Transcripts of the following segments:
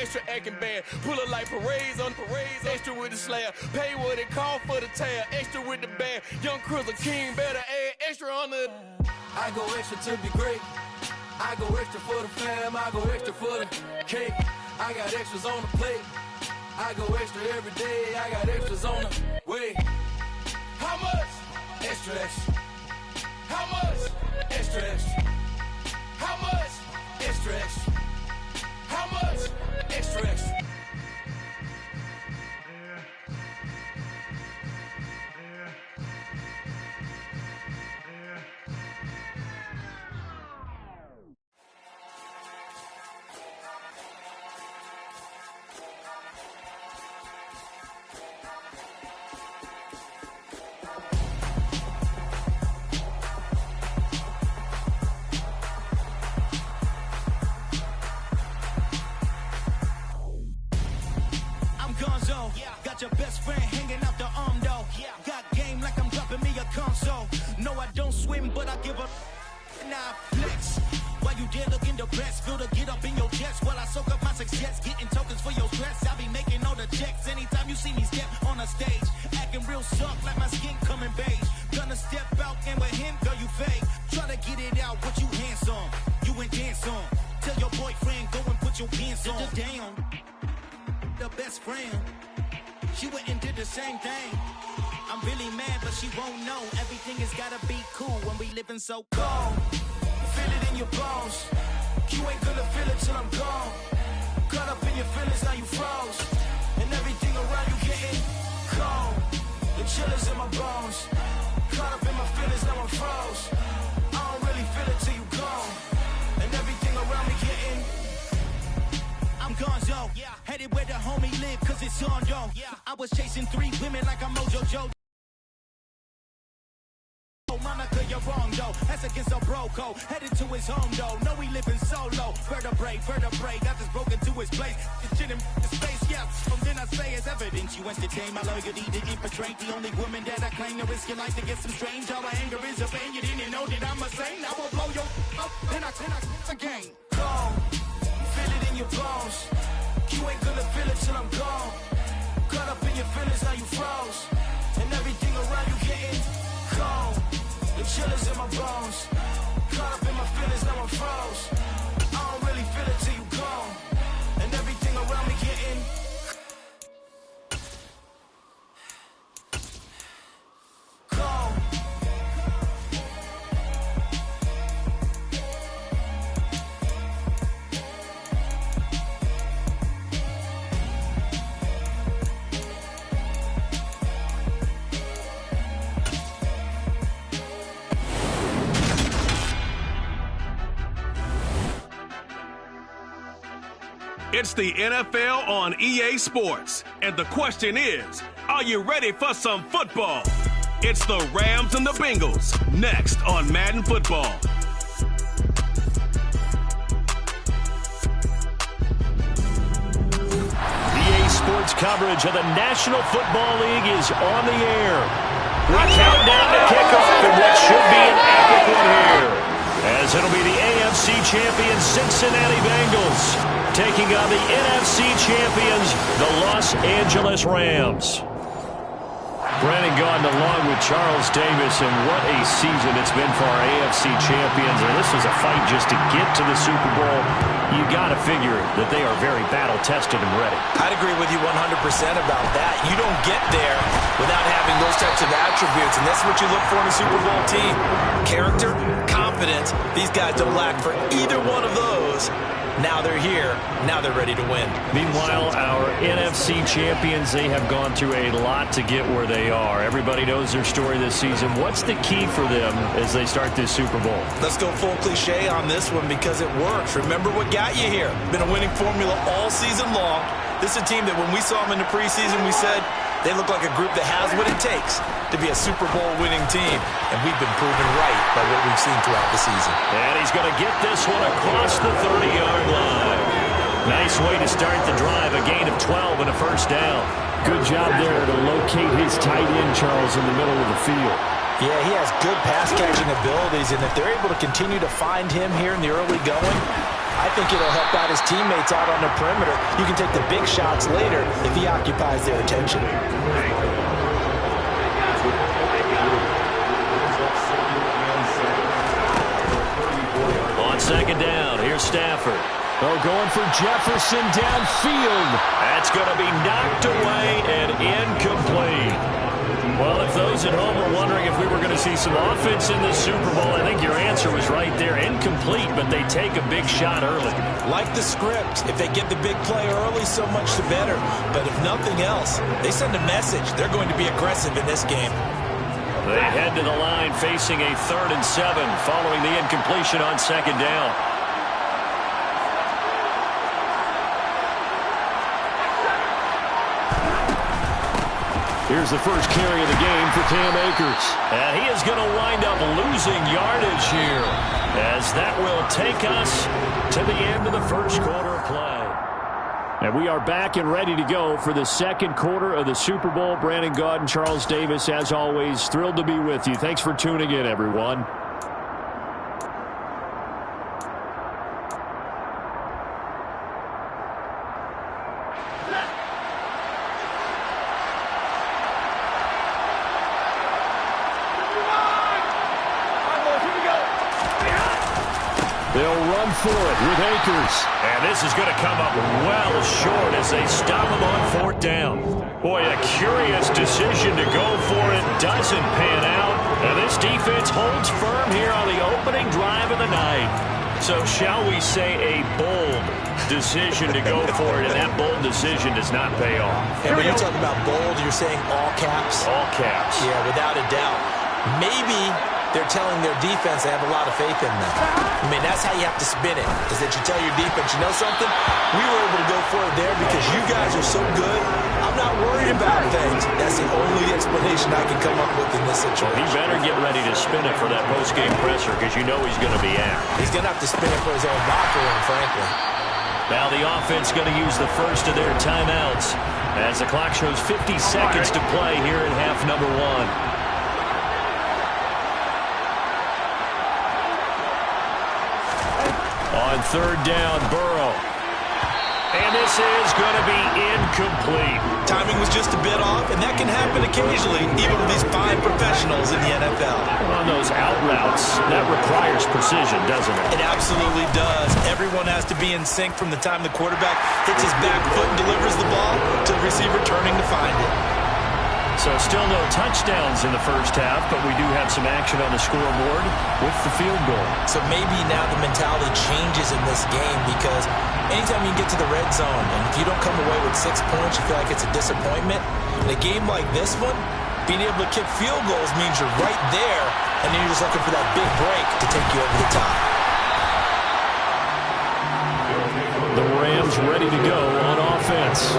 extra acting bad. Pull it like parades on parades, extra with the slayer. Pay what it call for the tail, extra with the bag. Young Cruz, a king, better add extra on the. I go extra to be great. I go extra for the fam, I go extra for the cake. I got extras on the plate. I go extra every day, I got extras on the way. How much? Extra, extra. How much? Extra, extra. How much? Extra, extra. How much? Extra, extra. Got your best friend hanging out the arm though. Got game like I'm dropping me a console. No, I don't swim, but I give up. Nah, flex. While you there looking the best, feel the get up in your chest while I soak up my success. Getting tokens for your stress. I be making all the checks anytime you see me step on a stage. Acting real soft like my skin coming beige. Gonna step out and with him, girl, you fake. Try to get it out, what you handsome. You ain't dance on. Tell your boyfriend, go and put your pants on. Down. The best friend. She went and did the same thing. I'm really mad, but she won't know. Everything has gotta be cool when we living so cold. Feel it in your bones. You ain't gonna feel it till I'm gone. Caught up in your feelings, now you froze. And everything around you getting cold. The chill is in my bones. Caught up in my feelings, now I'm froze. I don't really feel it till you gone. And everything around me getting. I'm gonzo, headed where the homie live, cause it's on, yo. I was chasing 3 women like I'm Mojo Joe. Monica, you're wrong, though. That's against a bro code. Headed to his home, though. No, he living solo. Vertebrae, got this broken to his place. It's in his space, yeah. From then I say it's evidence. You entertain my loyalty to infiltrate. The only woman that I claim to risk your life to get some strange. All my anger is a pain. You didn't know that I'm a saint. I will blow your up, then I again. Gone. Feel it in your bones. You ain't gonna feel it till I'm gone. Caught up in your feelings, now you froze. And everything around you getting cold. The chill is in my bones. Caught up in my feelings, now I'm froze. I don't really feel it till you gone. And everything around me getting cold. It's the NFL on EA Sports, and the question is, are you ready for some football? It's the Rams and the Bengals, next on Madden Football. EA Sports coverage of the National Football League is on the air. We count down to kickoff in what should be an epic one here, as it'll be the AFC champions Cincinnati Bengals taking on the NFC champions, the Los Angeles Rams. Brandon Gaudin along with Charles Davis, and what a season it's been for our AFC champions. And this was a fight just to get to the Super Bowl. You got to figure that they are very battle-tested and ready. I'd agree with you 100% about that. You don't get there without having those types of attributes, and that's what you look for in a Super Bowl team. Character, confidence. These guys don't lack for either one of those. Now they're here. Now they're ready to win. Meanwhile, our NFC champions, they have gone through a lot to get where they are. Everybody knows their story this season. What's the key for them as they start this Super Bowl? Let's go full cliche on this one because it works. Remember what got you here. Been a winning formula all season long. This is a team that when we saw them in the preseason, we said they look like a group that has what it takes to be a Super Bowl winning team. And we've been proven right by what we've seen throughout the season. And he's going to get this one across the 30-yard line. Nice way to start the drive, a gain of 12 and a first down. Good job there to locate his tight end, Charles, in the middle of the field. Yeah, he has good pass-catching abilities, and if they're able to continue to find him here in the early going, I think it'll help out his teammates out on the perimeter. You can take the big shots later if he occupies their attention. On second down, here's Stafford. Oh, going for Jefferson downfield. That's going to be knocked away and incomplete. Well, if those at home were wondering if we were going to see some offense in this Super Bowl, I think your answer was right there. Incomplete, but they take a big shot early. Like the script, if they get the big play early, so much the better. But if nothing else, they send a message. They're going to be aggressive in this game. They head to the line facing a 3rd and 7 following the incompletion on second down. Here's the first carry of the game for Cam Akers. And he is going to wind up losing yardage here, as that will take us to the end of the first quarter of play. And we are back and ready to go for the second quarter of the Super Bowl. Brandon Gaud and Charles Davis, as always, thrilled to be with you. Thanks for tuning in, everyone. They'll run for it with Akers. And this is going to come up well short as they stop him on 4th down. Boy, a curious decision to go for it. Doesn't pan out. And this defense holds firm here on the opening drive of the night. So shall we say a bold decision to go for it, and that bold decision does not pay off. And when you're talking about bold, you're saying all caps? All caps. Yeah, without a doubt. Maybe they're telling their defense they have a lot of faith in them. I mean, that's how you have to spin it, is that you tell your defense, you know something? We were able to go for it there because you guys are so good. I'm not worried about things. That's the only explanation I can come up with in this situation. Well, he better get ready to spin it for that post-game presser because you know he's going to be out. He's going to have to spin it for his own locker room, frankly. Now the offense going to use the first of their timeouts as the clock shows 50 seconds to play here in half number 1. On 3rd down, Burrow. And this is going to be incomplete. Timing was just a bit off, and that can happen occasionally, even with these fine professionals in the NFL. On those out routes, that requires precision, doesn't it? It absolutely does. Everyone has to be in sync from the time the quarterback hits his back foot and delivers the ball to the receiver turning to find it. So still no touchdowns in the first half, but we do have some action on the scoreboard with the field goal. So maybe now the mentality changes in this game because anytime you get to the red zone and if you don't come away with 6 points, you feel like it's a disappointment. In a game like this one, being able to kick field goals means you're right there, and then you're just looking for that big break to take you over the top. The Rams ready to go on offense.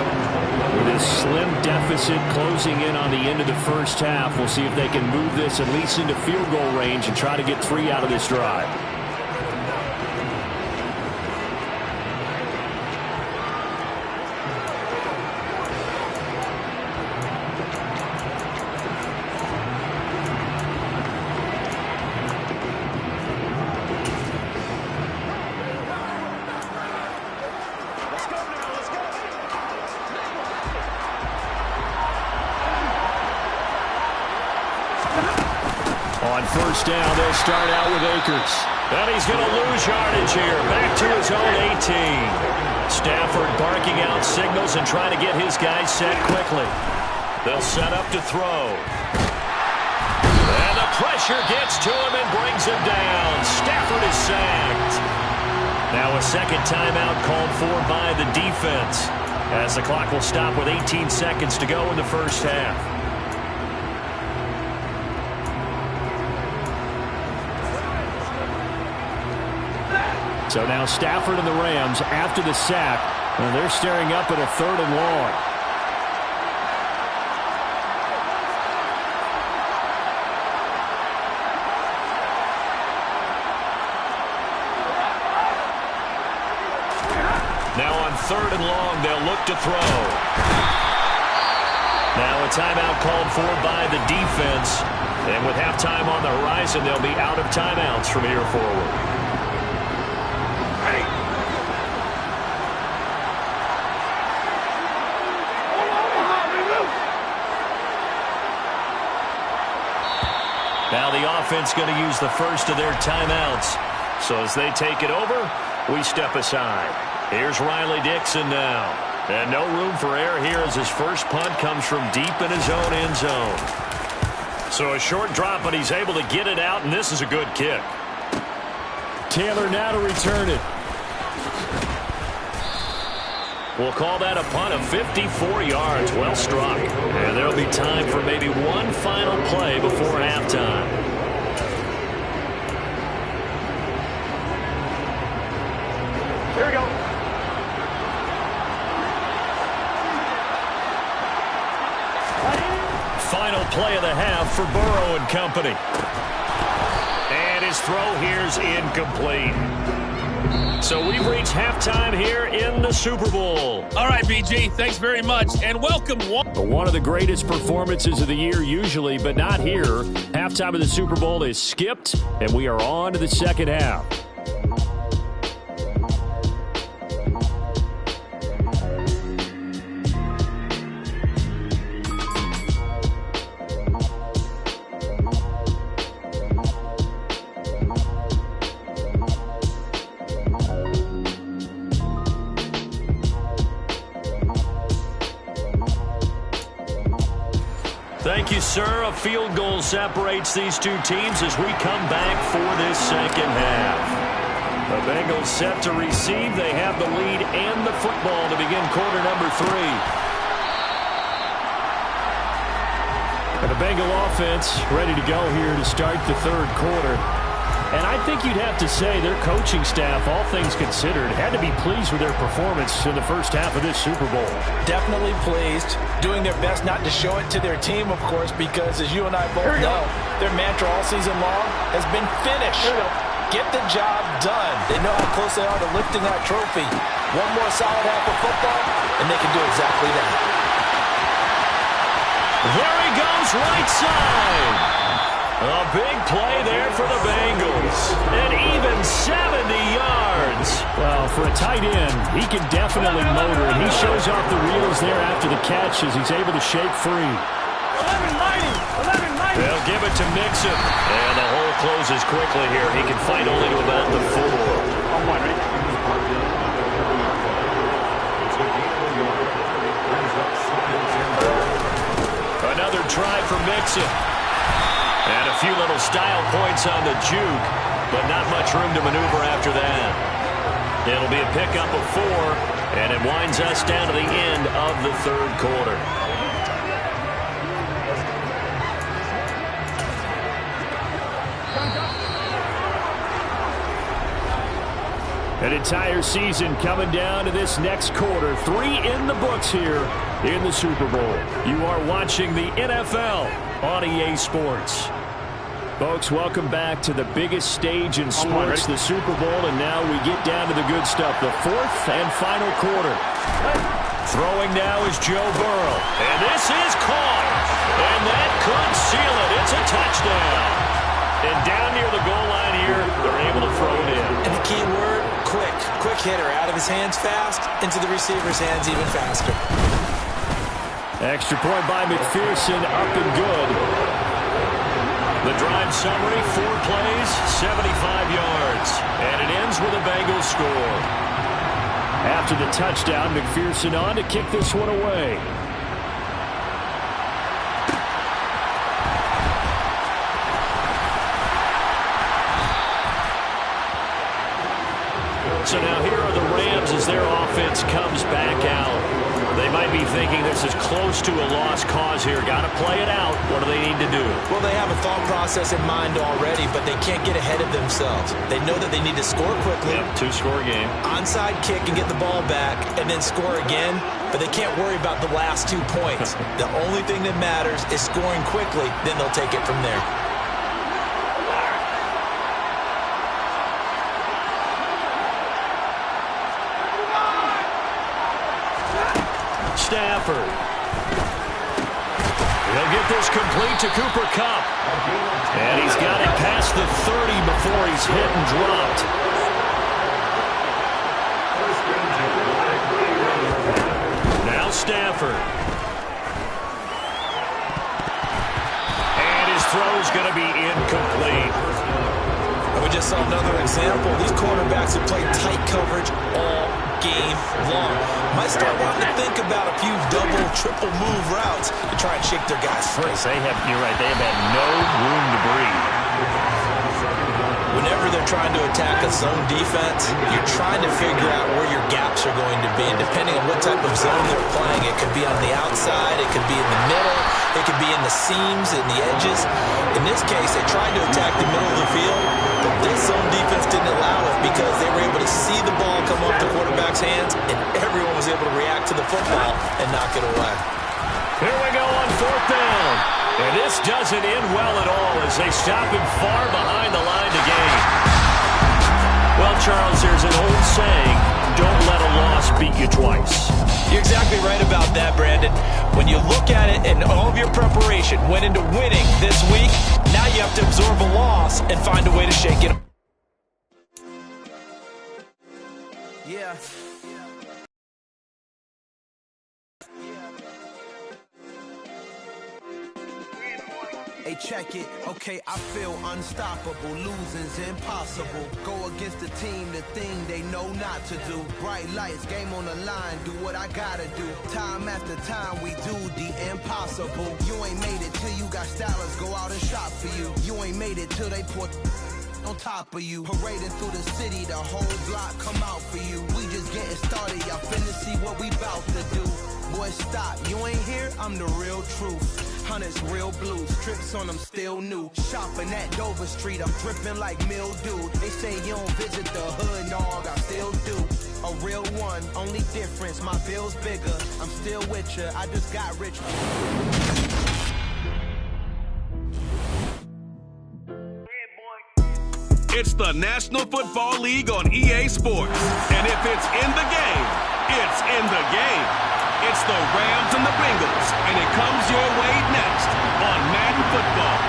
With a slim deficit closing in on the end of the first half, we'll see if they can move this at least into field goal range and try to get 3 out of this drive. On 1st down, they'll start out with Akers. And he's going to lose yardage here. Back to his own 18. Stafford barking out signals and trying to get his guys set quickly. They'll set up to throw. And the pressure gets to him and brings him down. Stafford is sacked. Now a second timeout called for by the defense, as the clock will stop with 18 seconds to go in the first half. So now Stafford and the Rams after the sack, and they're staring up at a 3rd and long. Now on 3rd and long, they'll look to throw. Now a timeout called for by the defense. And with halftime on the horizon, they'll be out of timeouts from here forward. offense going to use the first of their timeouts. So as they take it over, we step aside. Here's Riley Dixon now. And no room for error here as his first punt comes from deep in his own end zone. So a short drop, but he's able to get it out, and this is a good kick. Taylor now to return it. We'll call that a punt of 54 yards. Well struck. And there'll be time for maybe one final play before halftime. Here we go. Final play of the half for Burrow and company. And his throw here's incomplete. So we've reached halftime here in the Super Bowl. All right, BG, thanks very much, and welcome. One of the greatest performances of the year usually, but not here. Halftime of the Super Bowl is skipped, and we are on to the second half. Thank you, sir. A field goal separates these two teams as we come back for this second half. The Bengals set to receive. They have the lead and the football to begin quarter number 3. And the Bengal offense ready to go here to start the third quarter. And I think you'd have to say their coaching staff, all things considered, had to be pleased with their performance in the first half of this Super Bowl. Definitely pleased, doing their best not to show it to their team, of course, because as you and I both know, their mantra all season long has been finish. Get the job done. They know how close they are to lifting that trophy. One more solid half of football, and they can do exactly that. There he goes, right side. A big play there for the Bengals. And even 70 yards. Well, for a tight end, he can definitely motor, and he shows off the reels there after the catch as he's able to shake free. 11-90. They'll give it to Mixon. And the hole closes quickly here. He can fight only to about the 4. Another try for Mixon. And a few little style points on the juke, but not much room to maneuver after that. It'll be a pickup of 4, and it winds us down to the end of the third quarter. An entire season coming down to this next quarter. 3 in the books here in the Super Bowl. You are watching the NFL on EA Sports. Folks, welcome back to the biggest stage in sports, the Super Bowl, and now we get down to the good stuff, the fourth and final quarter. Throwing now is Joe Burrow, and this is caught, and that could seal it. It's a touchdown. And down near the goal line here, they're able to throw it in. And the key word, quick. Quick hitter, out of his hands fast, into the receiver's hands even faster. Extra point by McPherson, up and good. The drive summary, 4 plays, 75 yards. And it ends with a Bengals score. After the touchdown, McPherson on to kick this one away. So now here are the Rams as their offense comes back out. They might be thinking this is close to a lost cause here. Got to play it out. What do they need to do? Well, they have a thought process in mind already, but they can't get ahead of themselves. They know that they need to score quickly. Yep, 2-score game. Onside kick and get the ball back, and then score again. But they can't worry about the last 2 points. The only thing that matters is scoring quickly. Then they'll take it from there. Stafford. He'll get this complete to Cooper Kupp. And he's got it past the 30 before he's hit and dropped. Now Stafford. And his throw's is going to be incomplete. And we just saw another example. These quarterbacks have played tight coverage all game long. Might start wanting to think about a few double, triple move routes to try and shake their guys free. You're right, they have had no room to breathe. Whenever they're trying to attack a zone defense, you're trying to figure out where your gaps are going to be. And depending on what type of zone they're playing, it could be on the outside, it could be in the middle, it could be in the seams and the edges. In this case, they tried to attack the middle of the field, but this zone defense didn't allow it because they were able to see the ball come off the quarterback's hands, and everyone was able to react to the football and knock it away. Here we go on 4th down. And this doesn't end well at all as they stop him far behind the line to gain. Well, Charles, there's an old saying, don't let a loss beat you twice. You're exactly right about that, Brandon. When you look at it and all of your preparation went into winning this week, now you have to absorb a loss and find a way to shake it. Yeah. Hey, check it. Okay, I feel unstoppable. Losing's impossible. Go against the team, the thing they know not to do. Bright lights, game on the line. Do what I gotta do. Time after time, we do the impossible. You ain't made it till you got stylers go out and shop for you. You ain't made it till they put on top of you. Parading through the city, the whole block come out for you. We just getting started, y'all finna see what we bout to do. Boy, stop, you ain't here, I'm the real truth. Hunters, real blues, strips on them still new. Shopping at Dover Street, I'm dripping like mildew. They say you don't visit the hood, dog, I still do. A real one, only difference, my bill's bigger. I'm still with ya, I just got rich. It's the National Football League on EA Sports. And if it's in the game, it's in the game. It's the Rams and the Bengals, and it comes your way next on Madden Football.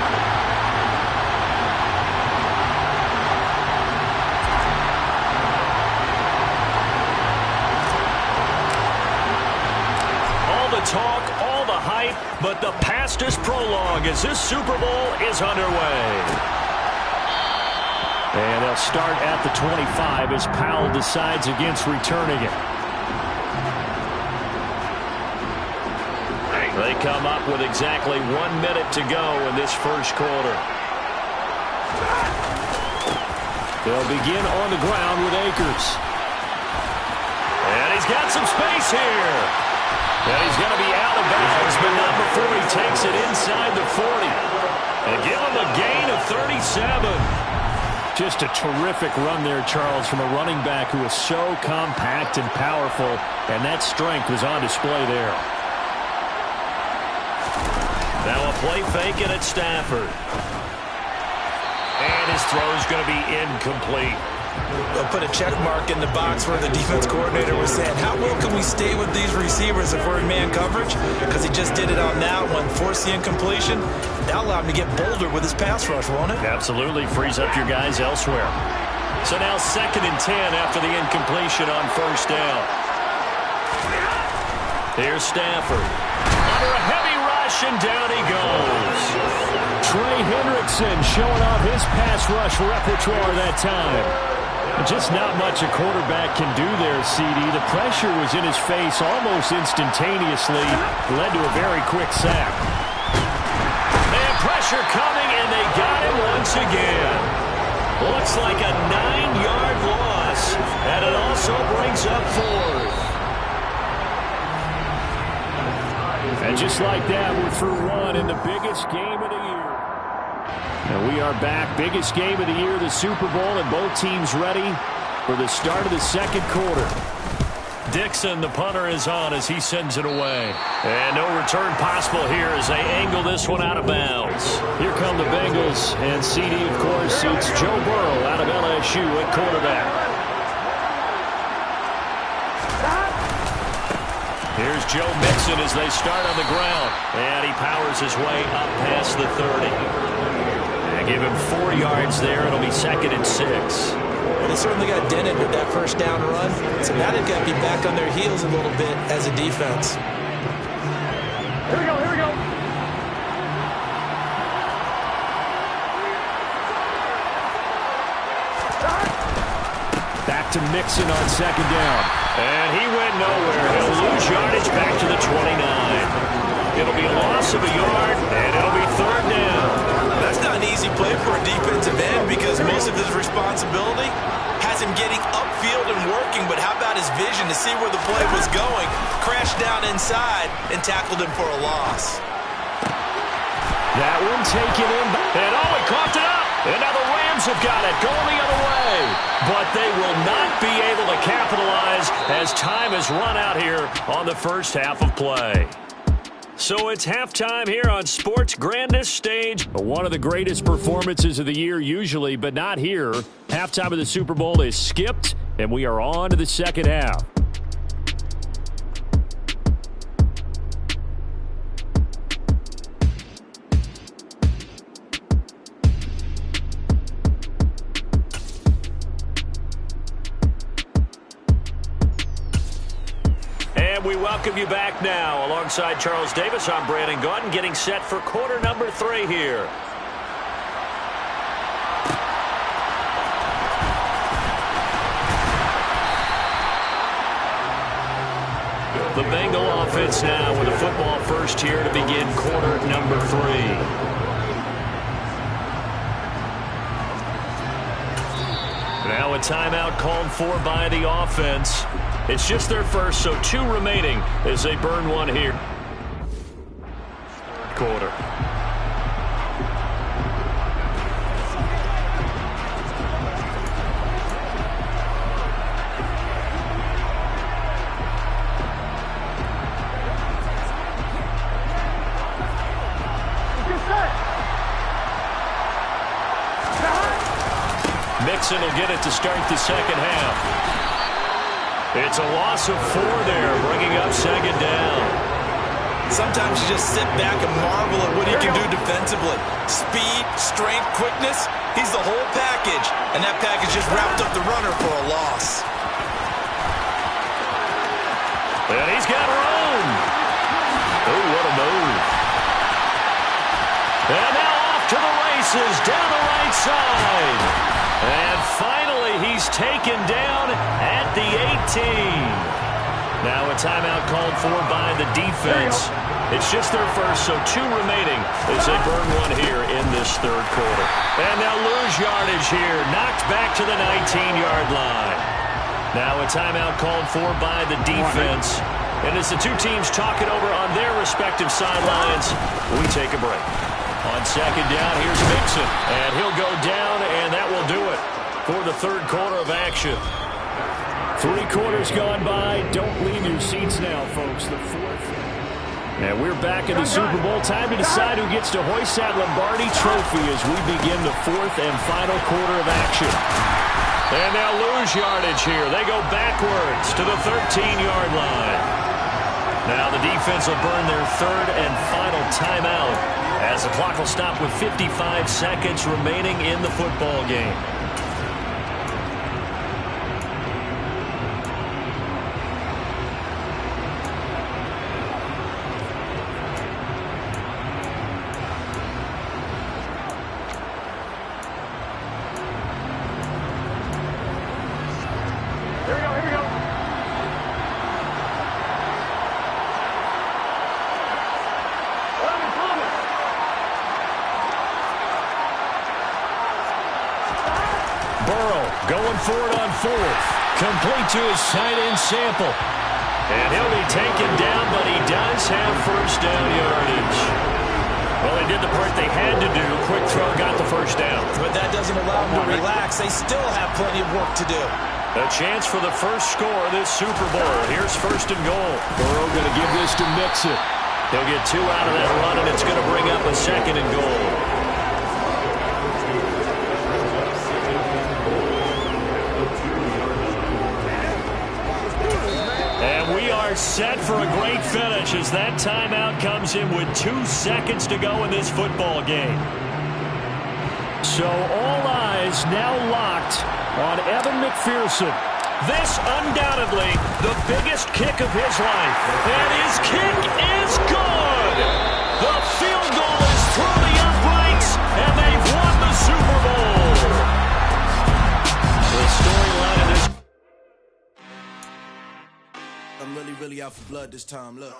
All the talk, all the hype, but the fastest prologue as this Super Bowl is underway. And they'll start at the 25 as Powell decides against returning it. They come up with exactly 1 minute to go in this first quarter. They'll begin on the ground with Akers. And he's got some space here. And he's going to be out of bounds, but not before he takes it inside the 40. And give him a gain of 37. Just a terrific run there, Charles, from a running back who is so compact and powerful, and that strength was on display there. Now a play fake it at Stafford. And his throw's going to be incomplete. They'll put a check mark in the box where the defense coordinator was saying, how well can we stay with these receivers if we're in man coverage? Because he just did it on that one, forced the incompletion. That'll allow him to get bolder with his pass rush, won't it? Absolutely, frees up your guys elsewhere. So now 2nd and 10 after the incompletion on 1st down. Here's Stafford. Under a heavy rush, and down he goes. Trey Hendrickson showing off his pass rush repertoire that time. Just not much a quarterback can do there, CD. The pressure was in his face almost instantaneously. Led to a very quick sack. They have pressure coming, and they got him once again. Looks like a 9-yard loss, and it also brings up 4th. And just like that, we're through one in the biggest game of the year. And we are back. Biggest game of the year, the Super Bowl, and both teams ready for the start of the 2nd quarter. Dixon, the punter, is on as he sends it away. And no return possible here as they angle this one out of bounds. Here come the Bengals, and CD, of course, it's Joe Burrow out of LSU at quarterback. Here's Joe Mixon as they start on the ground. And he powers his way up past the 30. And give him 4 yards there. It'll be 2nd and 6. Well, they certainly got dented with that first down run. So now they've got to be back on their heels a little bit as a defense. Here we go, here we go. back to Mixon on second down. And he went nowhere. He'll lose yardage back to the 29. It'll be a loss of a yard, and it'll be third down. That's not an easy play for a defensive end because most of his responsibility has him getting upfield and working, but how about his vision to see where the play was going, crashed down inside, and tackled him for a loss. That one taken in, and he coughed it up. And now the Rams have got it, going the other way. But they will not be able to capitalize as time has run out here on the first half of play. So it's halftime here on Sports' grandest stage. One of the greatest performances of the year usually, but not here. Halftime of the Super Bowl is skipped, and we are on to the second half. We welcome you back now. Alongside Charles Davis, I'm Brandon Gaudin, getting set for quarter number 3 here. The Bengal offense now with a football first here to begin quarter number 3. Now a timeout called for by the offense. It's just their first, so 2 remaining as they burn one here. Quarter. Mixon will get it to start the second half. It's a loss of 4 there, bringing up second down. Sometimes you just sit back and marvel at what he can do defensively. Speed, strength, quickness, he's the whole package. And that package just wrapped up the runner for a loss. And he's got room. Oh, what a move. And now off to the races, down the right side. And finally, he's taken down at the 18. Now a timeout called for by the defense. It's just their first, so 2 remaining as they burn one here in this third quarter. And they'll lose yardage here, knocked back to the 19-yard line. Now a timeout called for by the defense. And as the 2 teams talk it over on their respective sidelines, we take a break. On second down, here's Mixon, and he'll go down, and that will do it for the third quarter of action. 3 quarters gone by. Don't leave your seats now, folks. The fourth. And we're back in the Super Bowl. Time to decide who gets to hoist that Lombardi trophy as we begin the 4th and final quarter of action. And they'll lose yardage here. They go backwards to the 13-yard line. Now the defense will burn their 3rd and final timeout, as the clock will stop with 55 seconds remaining in the football game. Going for it on 4th. Complete to his tight end Sample. And he'll be taken down, but he does have first down yardage. Well, they did the part they had to do. Quick throw got the first down. But that doesn't allow them to relax. They still have plenty of work to do. A chance for the first score of this Super Bowl. Here's 1st and goal. Burrow going to give this to Mixon. He'll get 2 out of that run, and it's going to bring up a 2nd and goal. Set for a great finish as that timeout comes in with 2 seconds to go in this football game. So all eyes now locked on Evan McPherson. This undoubtedly the biggest kick of his life. And his kick is good. The field goal is through the uprights, and they've won the Super Bowl. The storyline of this Really out for blood this time, look.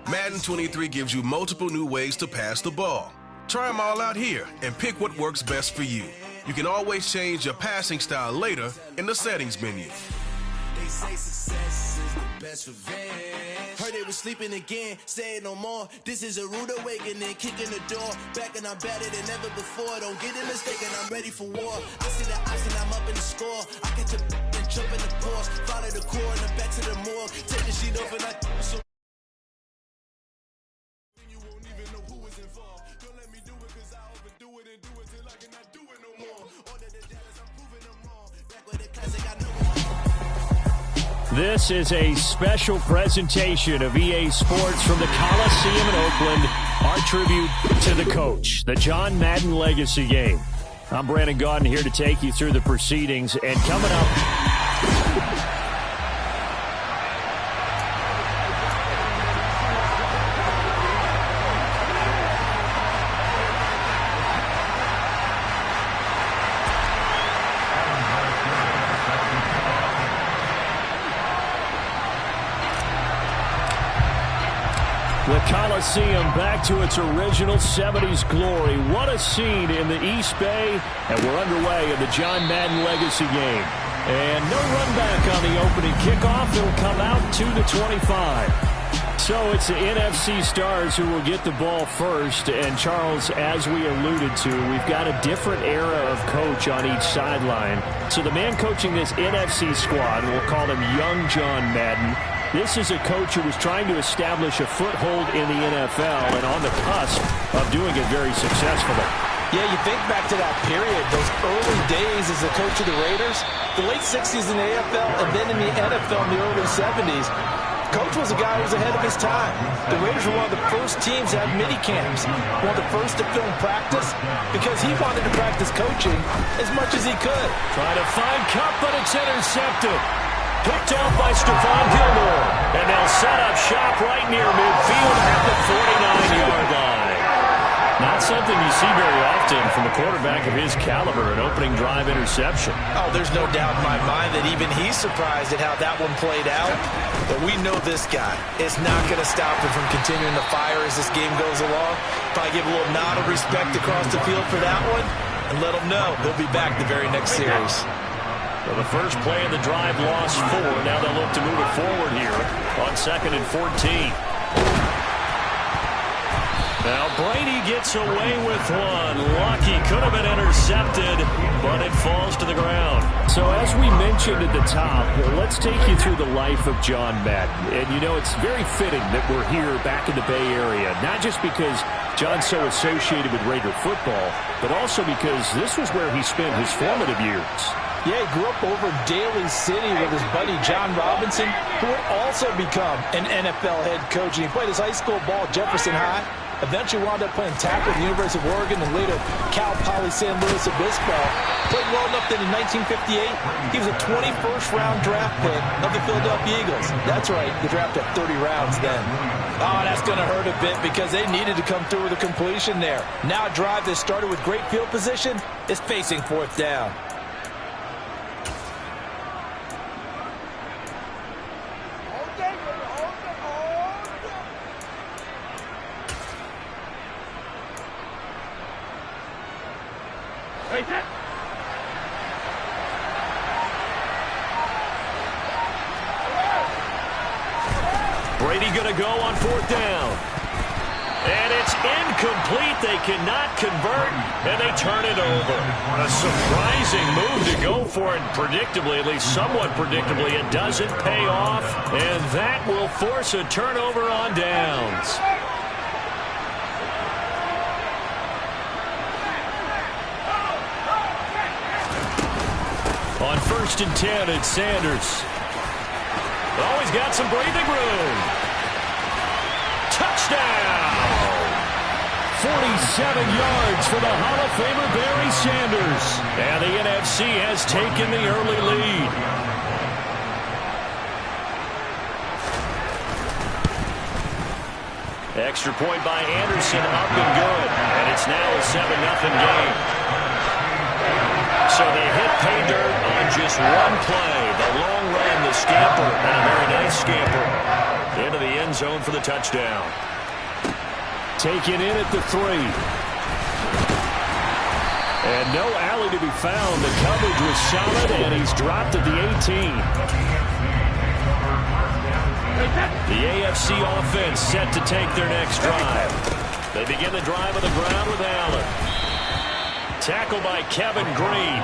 Madden 23 gives you multiple new ways to pass the ball. Try them all out here and pick what works best for you. You can always change your passing style later in the settings menu. They say success is the best revenge. Heard they was sleeping again, say it no more. This is a rude awakening, kicking the door. Back and I'm better than ever before. Don't get it mistaken, I'm ready for war. I see the option, I'm up in the score. I catch a and jump in the course. Follow the core and then back to the morgue. Take the sheet off and I so you won't even know who is involved. Don't let me do it cause I overdo it and do it till I cannot do it no more. Order the dallas, I'm proving them wrong. Back with the classic, I know. This is a special presentation of EA Sports from the Coliseum in Oakland. Our tribute to the coach, the John Madden Legacy Game. I'm Brandon Gaudin here to take you through the proceedings. And coming up... The Coliseum back to its original 70s glory. What a scene in the East Bay. And we're underway in the John Madden Legacy Game. And no run back on the opening kickoff. It'll come out to the 25. So it's the NFC stars who will get the ball first. And Charles, as we alluded to, we've got a different era of coach on each sideline. So the man coaching this NFC squad, we'll call him Young John Madden. This is a coach who was trying to establish a foothold in the NFL and on the cusp of doing it very successfully. Yeah, you think back to that period, those early days as the coach of the Raiders, the late 60s in the AFL, and then in the NFL in the early 70s. Coach was a guy who was ahead of his time. The Raiders were one of the first teams to have mini camps, one of the first to film practice, because he wanted to practice coaching as much as he could. Trying to find Cup, but it's intercepted. Picked off by Stephon Gilmore. And they'll set up shop right near midfield at the 49-yard line. Not something you see very often from a quarterback of his caliber, an opening drive interception. Oh, there's no doubt in my mind that even he's surprised at how that one played out. But we know this guy is not going to stop him from continuing to fire as this game goes along. Probably give a little nod of respect across the field for that one and let him know he'll be back the very next series. Well, the first play of the drive lost 4. Now they'll look to move it forward here on 2nd and 14. Now Brady gets away with one. Lucky, could have been intercepted, but it falls to the ground. So as we mentioned at the top, let's take you through the life of John Madden. And you know, it's very fitting that we're here back in the Bay Area, not just because John's so associated with Raider football, but also because this was where he spent his formative years. Yeah, he grew up over in Daly City with his buddy John Robinson, who would also become an NFL head coach. And he played his high school ball at Jefferson High, eventually wound up playing tackle at the University of Oregon and later Cal Poly San Luis Obispo. Played well enough that in 1958, he was a 21st round draft pick of the Philadelphia Eagles. That's right, the draft had 30 rounds then. Oh, that's going to hurt a bit because they needed to come through with a completion there. Now a drive that started with great field position is facing 4th down. Brady going to go on 4th down. And it's incomplete. They cannot convert, and they turn it over. A surprising move to go for it predictably, at least somewhat predictably. It doesn't pay off, and that will force a turnover on downs. On 1st and 10, it's Sanders. Oh, he's got some breathing room. Touchdown! 47 yards for the Hall of Famer Barry Sanders. And the NFC has taken the early lead. Extra point by Anderson, up and good. And it's now a 7-0 game. So they hit pay dirt on just one play. The long run, the scamper, and a very nice scamper into the end zone for the touchdown. Taken in at the 3. And no alley to be found. The coverage was solid, and he's dropped at the 18. The AFC offense set to take their next drive. They begin the drive on the ground with Allen. Tackled by Kevin Green.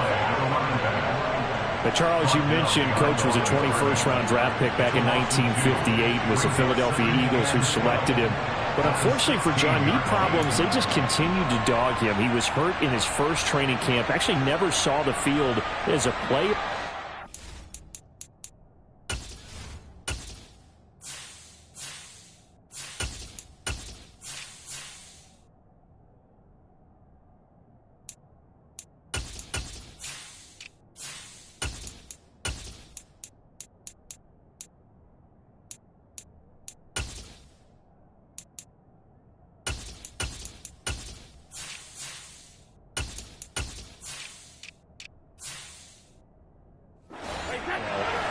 But Charles, you mentioned Coach was a 21st-round draft pick back in 1958. It was the Philadelphia Eagles who selected him. But unfortunately for John, knee problems, they just continued to dog him. He was hurt in his first training camp, actually never saw the field as a player.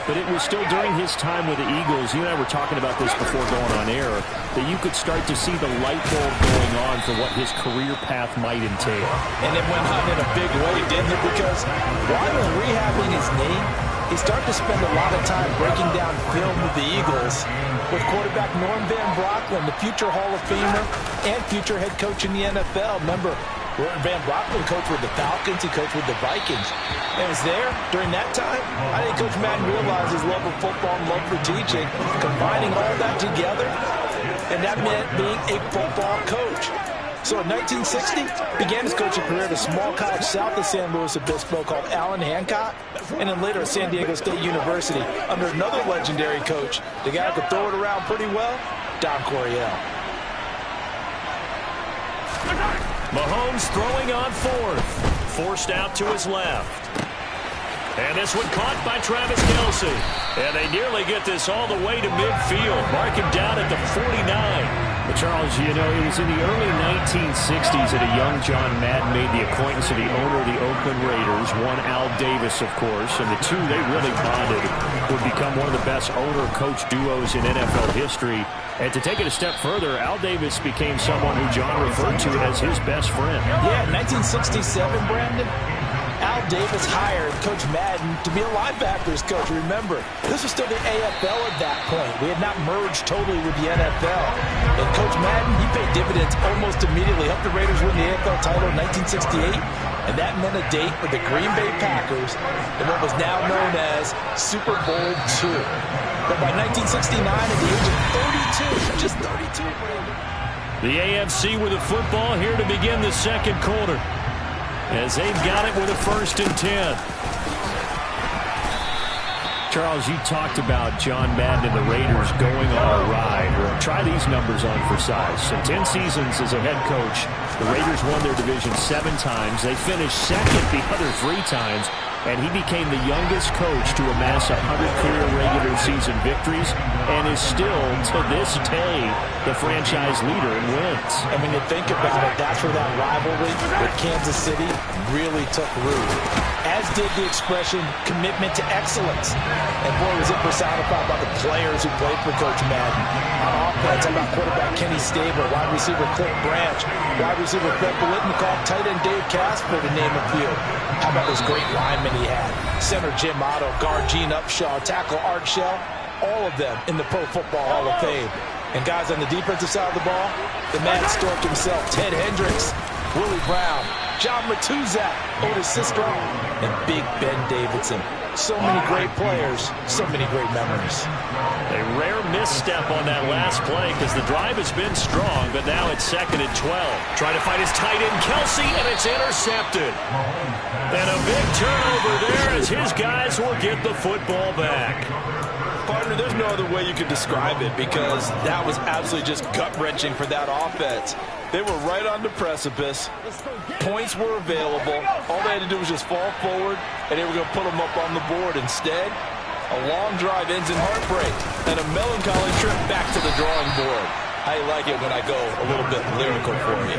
But it was still during his time with the Eagles, you and I were talking about this before going on air, that you could start to see the light bulb going on for what his career path might entail. And it went on in a big way, didn't it? Because while he was rehabbing his knee, he started to spend a lot of time breaking down film with the Eagles with quarterback Norm Van Brocklin, the future Hall of Famer and future head coach in the NFL. Remember, Van Brocklin coached with the Falcons. He coached with the Vikings. And was there during that time. I think Coach Madden realized his love of football and love for teaching, combining all that together, and that meant being a football coach. So in 1960, began his coaching career at a small college south of San Luis Obispo called Allen Hancock, and then later at San Diego State University under another legendary coach, the guy who could throw it around pretty well, Don Coryell. Mahomes throwing on 4th. Forced out to his left. And this one caught by Travis Kelce. And they nearly get this all the way to midfield. Mark him down at the 49. But Charles, you know, it was in the early 1960s that a young John Madden made the acquaintance of the owner of the Oakland Raiders, one Al Davis, of course. And the two, they really bonded, would become one of the best owner-coach duos in NFL history. And to take it a step further, Al Davis became someone who John referred to as his best friend. Yeah, 1967, Brandon, Al Davis hired Coach Madden to be a linebackers coach. Remember, this was still the AFL at that point. We had not merged totally with the NFL. And Coach Madden, he paid dividends almost immediately. Helped the Raiders win the AFL title in 1968. And that meant a date with the Green Bay Packers in what was now known as Super Bowl II. But by 1969, at the age of 32, just 32, the AFC with a football here to begin the second quarter, as they've got it with a 1st and 10. Charles, you talked about John Madden and the Raiders going on a ride. Well, try these numbers on for size. So 10 seasons as a head coach, the Raiders won their division 7 times. They finished second the other 3 times. And he became the youngest coach to amass 100 career regular season victories and is still, to this day, the franchise leader in wins. And when you think about it, that's where that rivalry with Kansas City really took root. As did the expression, commitment to excellence. And boy, was it personified by the players who played for Coach Madden. On offense, how about quarterback Kenny Stabler, wide receiver Cliff Branch, wide receiver Fred Biletnikoff, tight end Dave Casper, to name a few. How about those great linemen he had? Center Jim Otto, guard Gene Upshaw, tackle Art Shell, all of them in the Pro Football Hall of Fame. And guys on the defensive side of the ball, the man Stork himself, Ted Hendricks, Willie Brown, John Matuzak, Otis Sistrunk, and Big Ben Davidson. So many great players, so many great memories. A rare misstep on that last play because the drive has been strong, but now it's 2nd and 12. Trying to find his tight end, Kelce, and it's intercepted. And a big turnover there as his guys will get the football back. Partner, there's no other way you could describe it because that was absolutely just gut-wrenching for that offense. They were right on the precipice. Points were available. All they had to do was just fall forward, and they were going to put them up on the board. Instead, a long drive ends in heartbreak and a melancholy trip back to the drawing board. I like it when I go a little bit lyrical for you.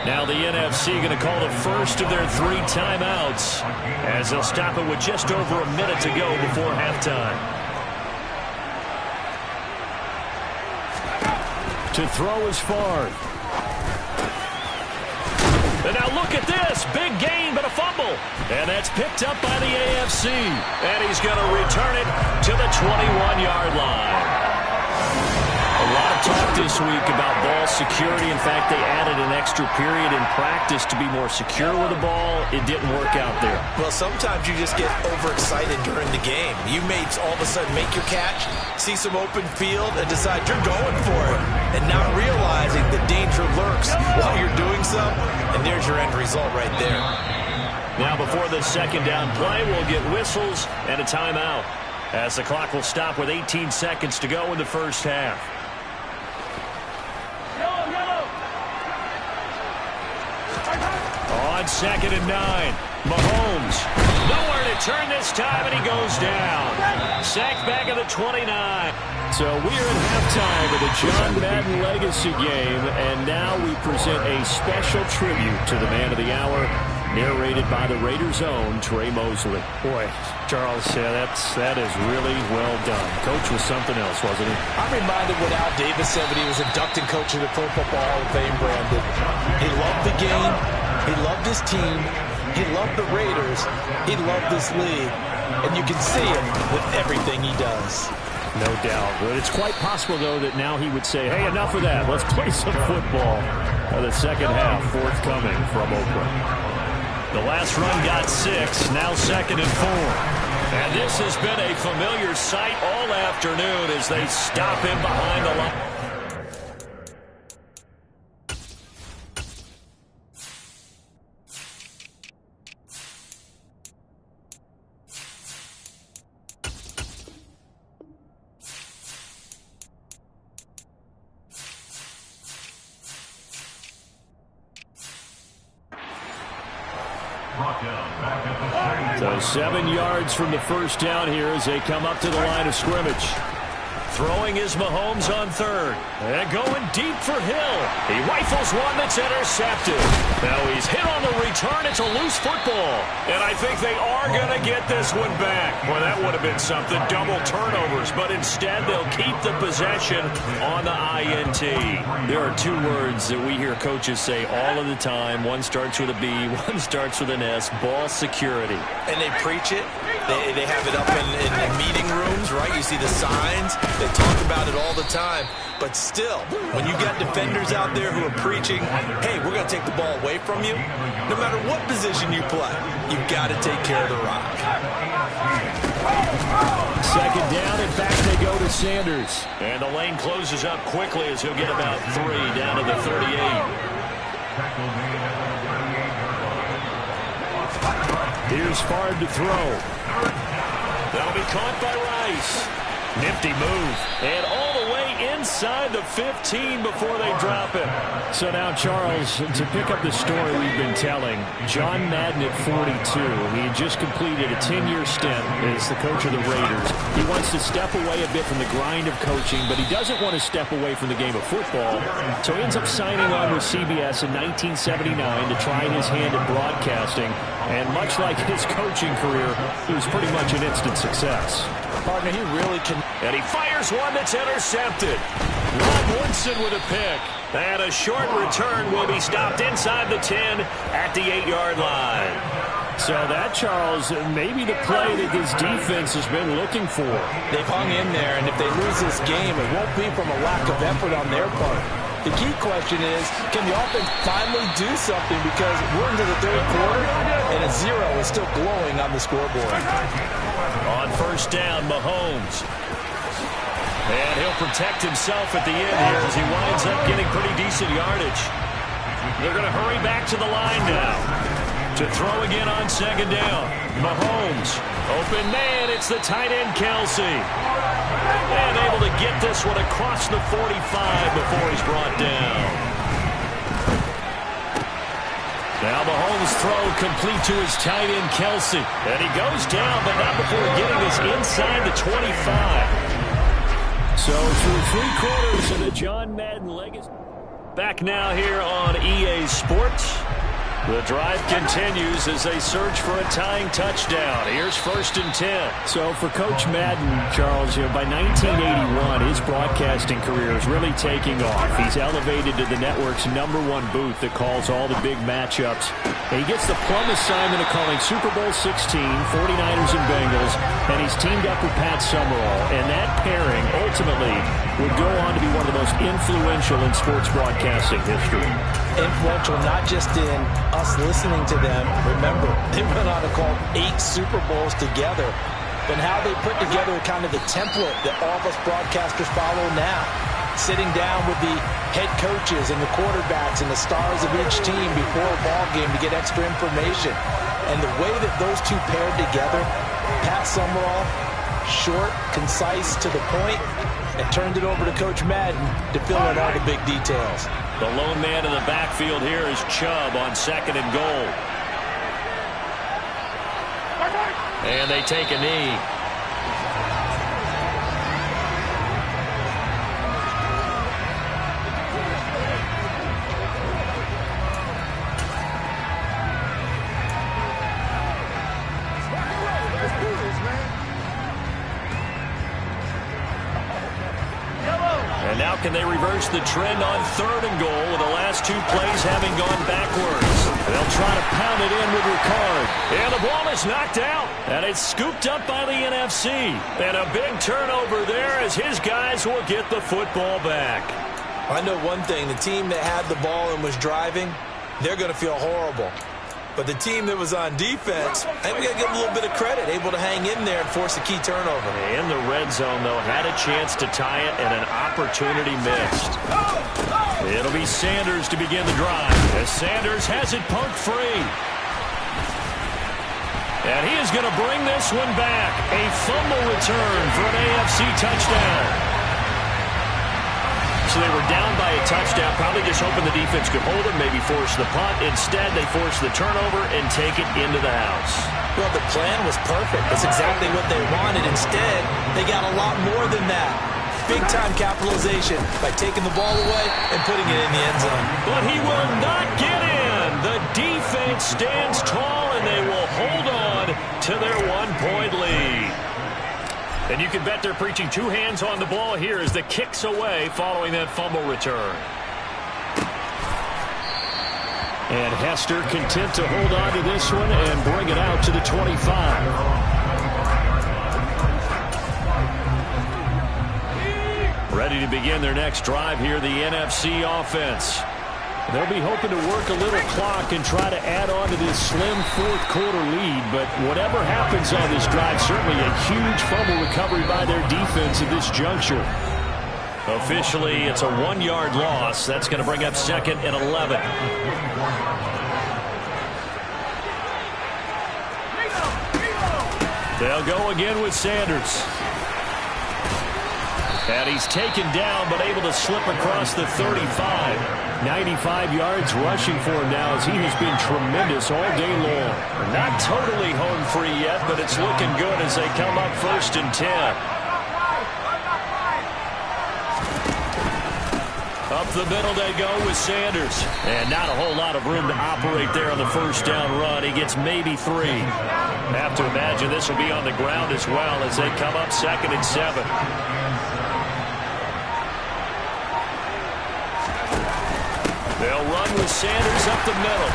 Now the NFC going to call the first of their 3 timeouts as they'll stop it with just over a minute to go before halftime. To throw is Favre. And now look at this. Big gain, but a fumble. And that's picked up by the AFC. And he's going to return it to the 21-yard line. A lot of talk this week about ball security. In fact, they added an extra period in practice to be more secure with the ball. It didn't work out there. Well, sometimes you just get overexcited during the game. You may all of a sudden make your catch, see some open field, and decide you're going for it. And not realizing the danger lurks while you're doing so. And there's your end result right there. Now before the second down play, we'll get whistles and a timeout, as the clock will stop with 18 seconds to go in the first half. On 2nd and 9, Mahomes. Nowhere to turn this time, and he goes down. Sacked back at the 29. So we are at halftime of the John Madden Legacy game, and now we present a special tribute to the man of the hour, narrated by the Raiders' own Trey Mosley. Boy, Charles, that is really well done. Coach was something else, wasn't he? I'm reminded what Al Davis said when he was inducting Coach of the Pro Football Hall of Fame, Brandon. He loved the game. He loved his team. He loved the Raiders. He loved this league. And you can see it with everything he does. No doubt. But it's quite possible, though, that now he would say, hey, enough of that. Let's play some football. The second half forthcoming from Oakland. The last run got 6, now 2nd and 4. And this has been a familiar sight all afternoon as they stop him behind the line. So 7 yards from the first down here as they come up to the line of scrimmage. Throwing is Mahomes on 3rd. And going deep for Hill. He rifles one that's intercepted. Now he's hit on the return. It's a loose football. And I think they are going to get this one back. Well, that would have been something. Double turnovers. But instead, they'll keep the possession on the INT. There are 2 words that we hear coaches say all of the time. One starts with a B. One starts with an S. Ball security. And they preach it. They have it up in meeting rooms, right? You see the signs. They talk about it all the time. But still, when you got defenders out there who are preaching, hey, we're going to take the ball away from you, no matter what position you play, you've got to take care of the rock. Second down, and back they go to Sanders. And the lane closes up quickly as he'll get about 3 down to the 38. Here's Favre to throw. That'll be caught by Rice. Nifty move. And all the way inside the 15 before they drop it. So now, Charles, to pick up the story we've been telling, John Madden at 42, he had just completed a 10-year stint as the coach of the Raiders. He wants to step away a bit from the grind of coaching, but he doesn't want to step away from the game of football. So he ends up signing on with CBS in 1979 to try his hand at broadcasting. And much like his coaching career, it was pretty much an instant success. Partner, he really can. And he fires one that's intercepted. Rob Woodson with a pick. And a short return will be stopped inside the 10 at the 8-yard line. So that, Charles, maybe the play that this defense has been looking for. They've hung in there, and if they lose this game, it won't be from a lack of effort on their part. The key question is, can the offense finally do something? Because we're into the 3rd quarter, and a 0 is still glowing on the scoreboard. On first down, Mahomes. And he'll protect himself at the end here as he winds up getting pretty decent yardage. They're going to hurry back to the line now. To throw again on 2nd down. Mahomes. Open man. It's the tight end, Kelsey. And able to get this one across the 45 before he's brought down. Now Mahomes' throw complete to his tight end, Kelsey. And he goes down, but not before getting this inside the 25. So through 3 quarters of the John Madden legacy. Back now here on EA Sports. The drive continues as they search for a tying touchdown. Here's 1st and 10. So for Coach Madden, Charles, by 1981, his broadcasting career is really taking off. He's elevated to the network's #1 booth that calls all the big matchups. And he gets the plum assignment of calling Super Bowl 16, 49ers and Bengals, and he's teamed up with Pat Summerall. And that pairing ultimately would go on to be one of the most influential in sports broadcasting history. Influential not just in us listening to them. Remember, they went on to call 8 Super Bowls together. And how they put together kind of the template that all of us broadcasters follow now. Sitting down with the head coaches and the quarterbacks and the stars of each team before a ball game to get extra information. And the way that those two paired together, Pat Summerall, short, concise, to the point, and turned it over to Coach Madden to fill in all the big details. The lone man in the backfield here is Chubb on 2nd and goal. And they take a knee. And now can they reverse the trend on 3rd and goal with the last 2 plays having gone backwards? They'll try to pound it in with Ricard. And the ball is knocked out. And it's scooped up by the NFC. And a big turnover there as his guys will get the football back. I know one thing. The team that had the ball and was driving, they're going to feel horrible. But the team that was on defense, I think we got to give them a little bit of credit, able to hang in there and force a key turnover. In the red zone, though, had a chance to tie it and an opportunity missed. It'll be Sanders to begin the drive as Sanders has it punk free. And he is going to bring this one back. A fumble return for an AFC touchdown. So they were down by a touchdown, probably just hoping the defense could hold them, maybe force the punt. Instead, they force the turnover and take it into the house. Well, the plan was perfect. That's exactly what they wanted. Instead, they got a lot more than that. Big-time capitalization by taking the ball away and putting it in the end zone. But he will not get in. The defense stands tall, and they will hold on to their 1-point lead. And you can bet they're preaching 2 hands on the ball here as the kick's away following that fumble return. And Hester content to hold on to this one and bring it out to the 25. Ready to begin their next drive here, the NFC offense. They'll be hoping to work a little clock and try to add on to this slim 4th quarter lead. But whatever happens on this drive, certainly a huge fumble recovery by their defense at this juncture. Officially, it's a 1-yard loss. That's going to bring up 2nd and 11. They'll go again with Sanders. And he's taken down, but able to slip across the 35. 95 yards rushing for him now as he has been tremendous all day long. Not totally home free yet, but it's looking good as they come up 1st and 10. Up the middle they go with Sanders. And not a whole lot of room to operate there on the 1st down run. He gets maybe 3. Have to imagine this will be on the ground as well as they come up 2nd and 7. They'll run with Sanders up the middle.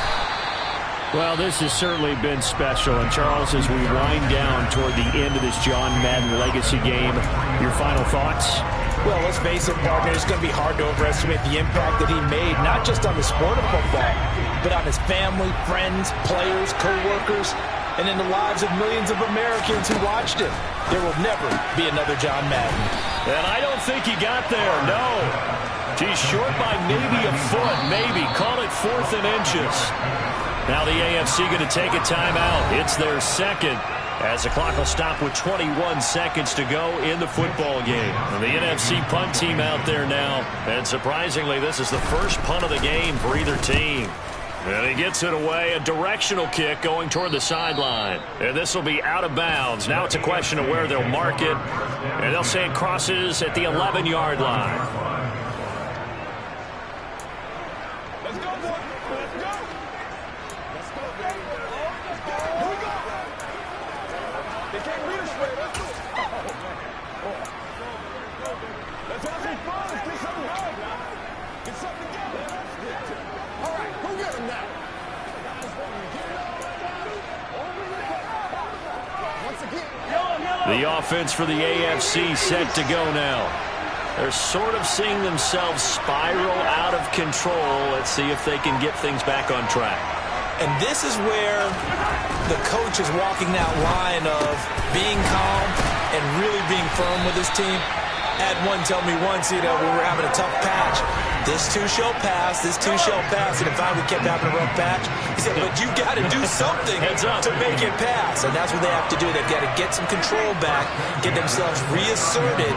Well, this has certainly been special. And, Charles, as we wind down toward the end of this John Madden legacy game, your final thoughts? Well, let's face it, partner, it's going to be hard to overestimate the impact that he made, not just on the sport of football, but on his family, friends, players, co-workers, and in the lives of millions of Americans who watched him. There will never be another John Madden. And I don't think he got there, no. He's short by maybe a foot, maybe. Call it 4th and inches. Now the AFC going to take a timeout. It's their 2nd as the clock will stop with 21 seconds to go in the football game. And the NFC punt team out there now. And surprisingly, this is the first punt of the game for either team. And he gets it away, a directional kick going toward the sideline. And this will be out of bounds. Now it's a question of where they'll mark it. And they'll say it crosses at the 11-yard line. The offense for the AFC set to go now. They're sort of seeing themselves spiral out of control. Let's see if they can get things back on track. And this is where the coach is walking that line of being calm and really being firm with his team. Had one tell me once, when we were having a tough patch, this too shall pass, this too shall pass. And if we kept having a rough patch, he said, but you got to do something to make it pass. And that's what they have to do. They've got to get some control back, get themselves reasserted,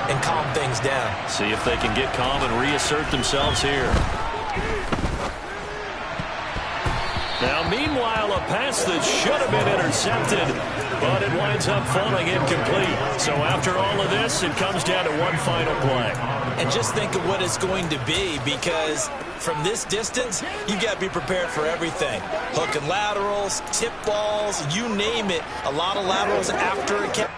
and calm things down. See if they can get calm and reassert themselves here. Now, meanwhile, a pass that should have been intercepted, but it winds up falling incomplete. So after all of this, it comes down to one final play. And just think of what it's going to be, because from this distance, you got to be prepared for everything. Hook and laterals, tip balls, you name it. A lot of laterals after a catch.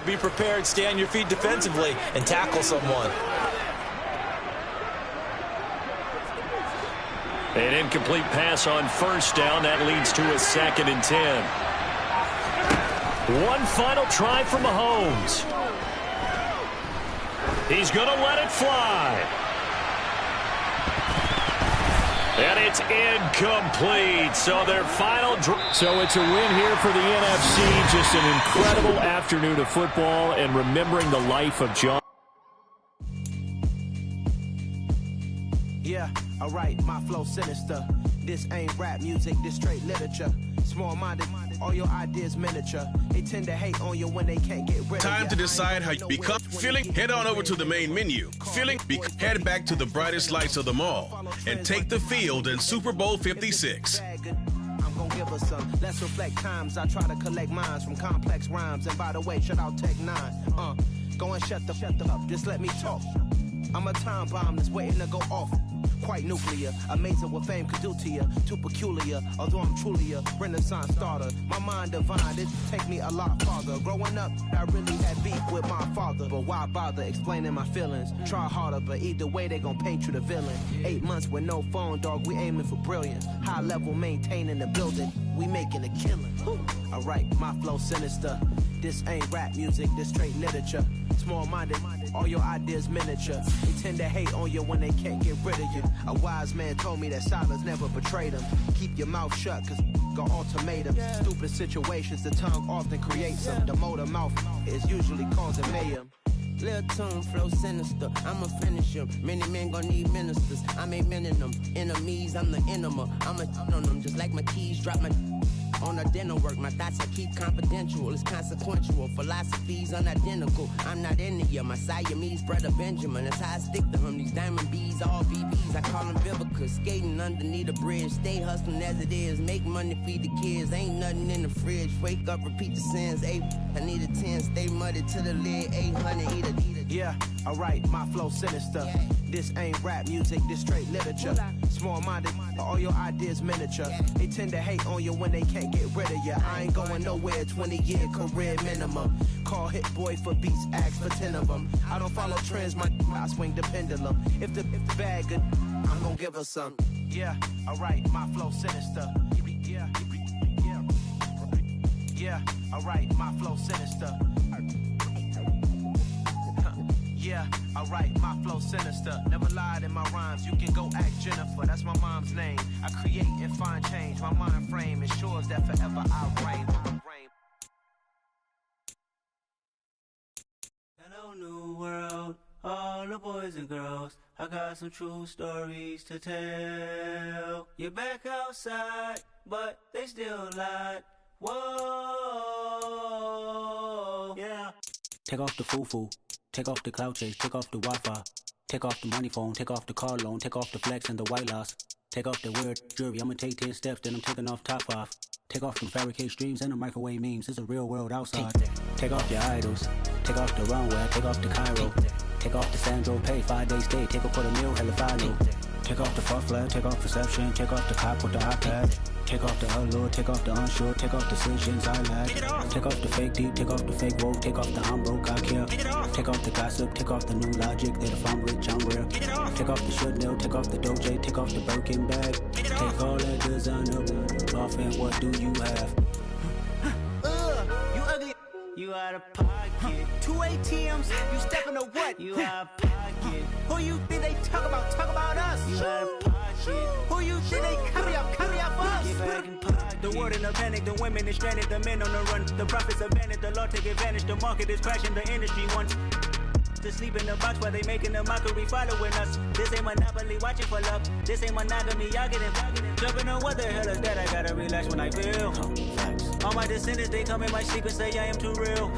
Be prepared, stay on your feet defensively, and tackle someone. An incomplete pass on first down. That leads to a 2nd and 10. One final try for Mahomes. He's going to let it fly. And it's incomplete. So their final So it's a win here for the NFC. Just an incredible afternoon of football and remembering the life of John. Yeah, alright, my flow sinister. This ain't rap music, this straight literature. Small-minded, all your ideas miniature. They tend to hate on you when they can't get rid of you. Time to decide how you become. Feeling? Head on over to the main menu. Feeling? Head back to the brightest lights of them all and take the field in Super Bowl 56. I'm gonna give us some. Let's reflect times. I try to collect minds from complex rhymes. And by the way, shut out Tech 9. Go and shut the up. Just let me talk. I'm a time bomb that's waiting to go off. Quite nuclear, amazing what fame could do to you. Too peculiar, although I'm truly a renaissance starter. My mind divine, it take me a lot farther. Growing up, I really had beef with my father. But why bother explaining my feelings? Try harder, but either way they gon' paint you the villain. 8 months with no phone, dog, we aiming for brilliance. High level maintaining the building, we making a killing. Alright, my flow sinister. This ain't rap music, this straight literature. Small-minded, all your ideas miniature. They tend to hate on you when they can't get rid of you. A wise man told me that silence never betrayed him. Keep your mouth shut, cause got ultimatums. Stupid situations, the tongue often creates them. The motor mouth is usually causing mayhem. Lil' tune, flow sinister, I'ma finish him. Many men gon' need ministers, I ain't mending them. Enemies, I'm the enema, I'ma on them. Just like my keys, drop my on the dinner work. My thoughts I keep confidential, it's consequential. Philosophies unidentical, I'm not into you. My Siamese brother Benjamin, that's how I stick to him. These diamond bees, all BBs, I call them Vivica. Skating underneath a bridge, stay hustling as it is. Make money, feed the kids, ain't nothing in the fridge. Wake up, repeat the sins, I need a 10, stay muddy to the lid, 800, eat it. Yeah, alright, my flow sinister. This ain't rap music, this straight literature. Small-minded, all your ideas miniature. They tend to hate on you when they can't get rid of you. I ain't going nowhere, 20-year career minimum. Call Hit Boy for beats, ask for 10 of them. I don't follow trends, I swing the pendulum. If the bag good, I'm gonna give her some. Yeah, alright, my flow sinister. Yeah, alright, my flow sinister. Yeah, alright, my flow sinister. Never lied in my rhymes, you can go ask Jennifer, that's my mom's name. I create and find change, my mind frame ensures that forever I reign. Hello, new world, all the boys and girls. I got some true stories to tell. You're back outside, but they still lied. Whoa, yeah. Take off the foo-foo, take off the cloud chase, take off the Wi-Fi, take off the money phone, take off the car loan, take off the flex and the white loss, take off the weird jewelry, I'ma take 10 steps, then I'm taking off top 5. Take off the fabricate streams and the microwave memes, it's a real world outside. Take off your idols, take off the runway, take off the Cairo, take off the Sandro pay, 5 days stay, take a quarter meal, hella final. Take off the fuck flag, take off perception, take off the cop with the iPad. Take off the allure, take off the unsure, take off decisions I lack. Take off the fake deep, take off the fake woke, take off the I'm broke, I care. Take off the gossip, take off the new logic that if I'm rich, I'm real. Take off the should know, take off the doje, take off the Birkin bag. Take all that designer off and what do you have? You ugly. You out of pocket. 2 ATMs, you stepping to what? You out of pocket. Who you think they talk about? Talk about us. You out of pocket. Who you think they carry up for us? Get back in pocket. The world in a panic, the women is stranded, the men on the run. The profits abandoned, the law take advantage, the market is crashing, the industry wants to sleep in the box while they making a mockery following us. This ain't monopoly, watching for love. This ain't monogamy, y'all get it. Jumping on what the hell is that? I gotta relax when I feel. All my descendants, they come in my sleep and say I am too real.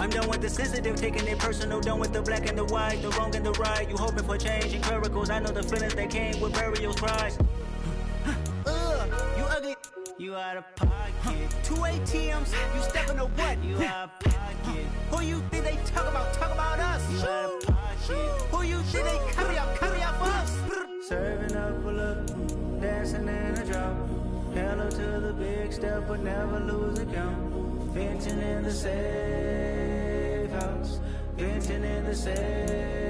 I'm done with the sensitive, taking it personal. Done with the black and the white, the wrong and the right. You hoping for change and miracles. I know the feelings that came with burial cries. You ugly. You out of pocket. 2 ATMs, you stepping to what? You out of pocket. Who you think they talk about? Talk about us. You out of pocket. Who you think they carry up for us? Serving up a look, dancing in a drop. Hello to the big step, but never lose a count. Venting in the safe house. Venting in the safe.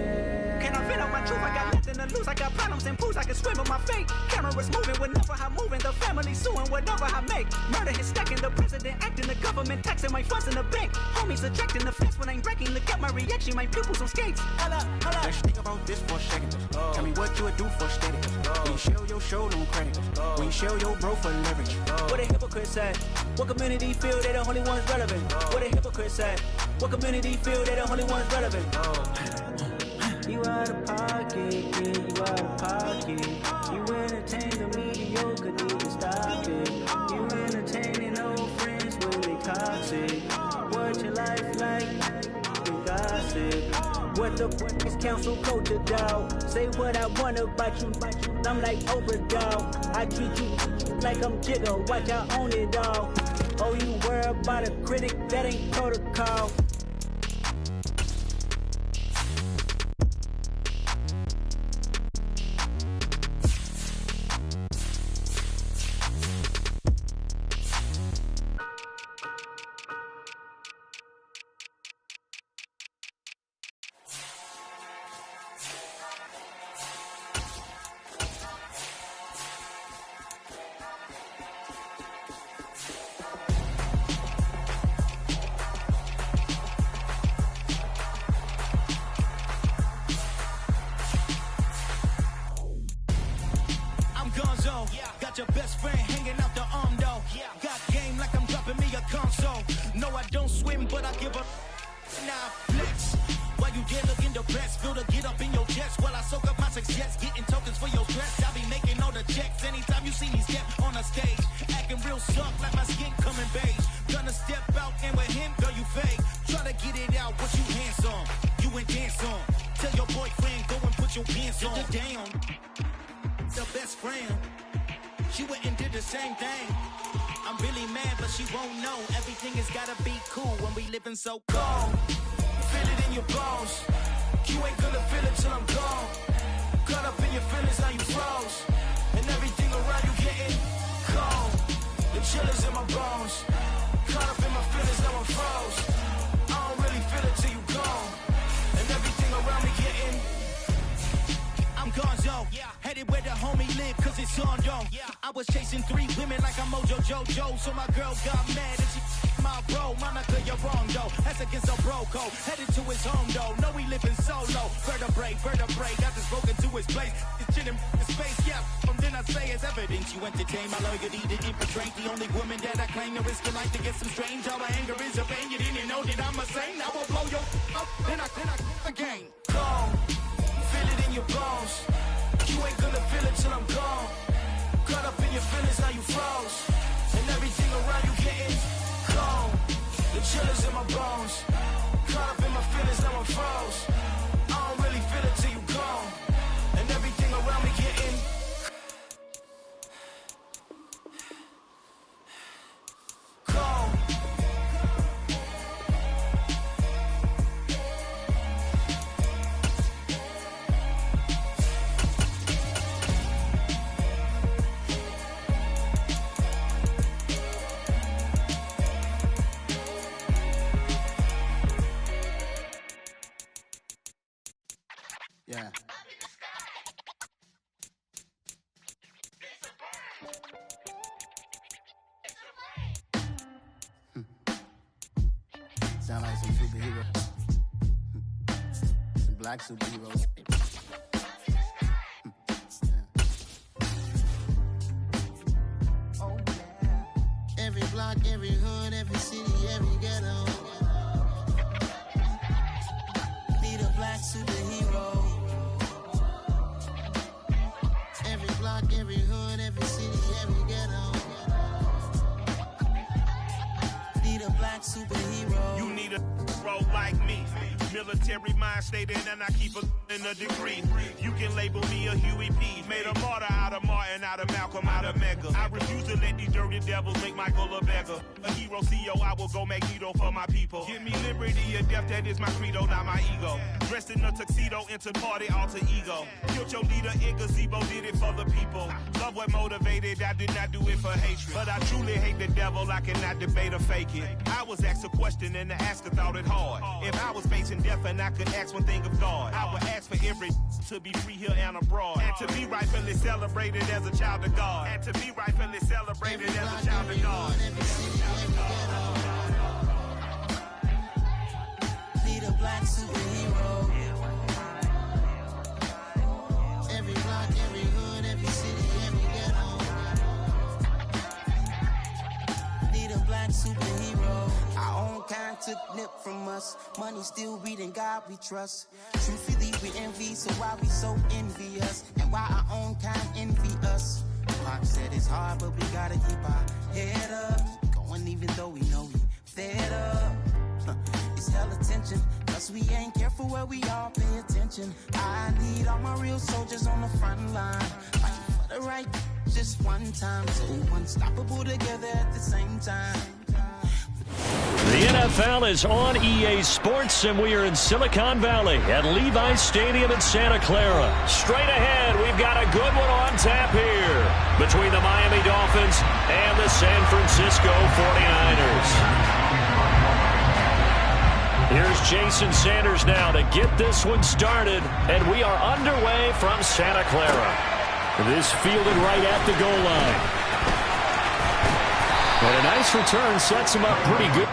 Can I vent out my truth? I got nothing to lose. I got problems and fools. I can swim on my fate. Cameras moving whenever I'm moving. The family suing whatever I make. Murder is stacking. The president acting. The government taxing my funds in the bank. Homies ejecting the fence when I'm breaking. Look at my reaction. My pupils on skates. Hold up. Let's think about this for a second. Tell me what you would do for steady. When you show your show, no credit. When you show your bro for leverage. What a hypocrite said. What community feel they the only ones relevant? What a hypocrite said. What community feel they the only ones relevant? You out of pocket, yeah, you out of pocket. You entertain the mediocre, need to stop it. You entertaining old friends when they toxic. What your life like? You gossip. What the fuck is council culture, dog? Say what I want about you. I'm like Oprah, dog. I treat you like I'm Jigga. Watch I own it all. Oh, you worry about a critic? That ain't protocol. Got your best friend hanging out the arm though. Got game like I'm dropping me a console. No, I don't swim, but I give up. Now flex. While you there looking depressed, feel the get up in your chest while I soak up my success, getting tokens for your stress. I be making all the checks anytime you see me step on a stage, acting real suck like my skin coming beige. Gonna step out and with him, girl, you fake. Try to get it out, what you handsome, you ain't dance on. Tell your boyfriend go and put your pants on. Down, the best friend. She went and did the same thing. I'm really mad, but she won't know. Everything has gotta be cool when we living so cold. Feel it in your bones. You ain't gonna feel it till I'm gone. Caught up in your feelings, now you froze. And everything around you getting cold. The chill is in my bones. Caught up in my feelings, now I'm froze. I don't really feel it till you gone. And everything around me getting. I'm gonzo, headed where the homie live, cause it's on, yo. I was chasing 3 women like I'm Mojo Jojo, so my girl got mad and she my bro. Monica, you're wrong, though. That's against a bro code. Headed to his home, though. No, he living solo. Vertebrae, got this broken to his place. It's chilling in space, yeah. From then I say it's evidence. You entertain my loyalty to infiltrate. The only woman that I claim to risk your life to get some strange. All my anger is a pain. You didn't know that I'm a saint. I will blow your up, then I again. Cold. Feel it in your bones. You ain't gonna feel it till I'm gone. Caught up in your feelings, now you froze. And everything around you getting cold. The chill is in my bones. Caught up in my feelings, now I'm froze. I don't really feel it till you gone. And everything around me getting cold. sound like some superheroes. Some black superheroes. Oh, yeah. Every block, every hood, every city, every ghetto. Need a black superhero. Every block, every hood, every city, every ghetto. Need a black superhero. You need a role like me. Military mind stated, and I keep in a degree. You can label me a Huey P. Made a martyr out of Martin, out of Malcolm, out of Mega. I refuse to let these dirty devils make Michael a beggar. A hero CEO, I will go Magneto for my people. Give me liberty or death, that is my credo, not my ego. Dressed in a tuxedo, into party, alter ego. Killed your leader in gazebo, did it for the people. Love what motivated, I did not do it for hatred. But I truly hate the devil, I cannot debate or fake it. I was asked a question and the asker thought it hard. If I was facing death and I could ask one thing of God, I would ask for every to be free here and abroad, and to be rightfully celebrated as a child of God, and to be rightfully celebrated as a child of God. Need a black superhero. Every block, every hood, every city, every ghetto. Need a black superhero. Our own kind took nip from us. Money still reading God we trust. Truthfully we envy, so why we so envious? And why our own kind envy us? Pac said it's hard, but we gotta keep our head up. Going even though we know we fed up. It's hella tension, cause we ain't careful where we all pay attention. I need all my real soldiers on the front line, fighting for the right just one time. So unstoppable together at the same time. The NFL is on EA Sports, and we are in Silicon Valley at Levi's Stadium in Santa Clara. Straight ahead, we've got a good one on tap here between the Miami Dolphins and the San Francisco 49ers. Here's Jason Sanders now to get this one started, and we are underway from Santa Clara. This fielded right at the goal line. And a nice return sets him up pretty good.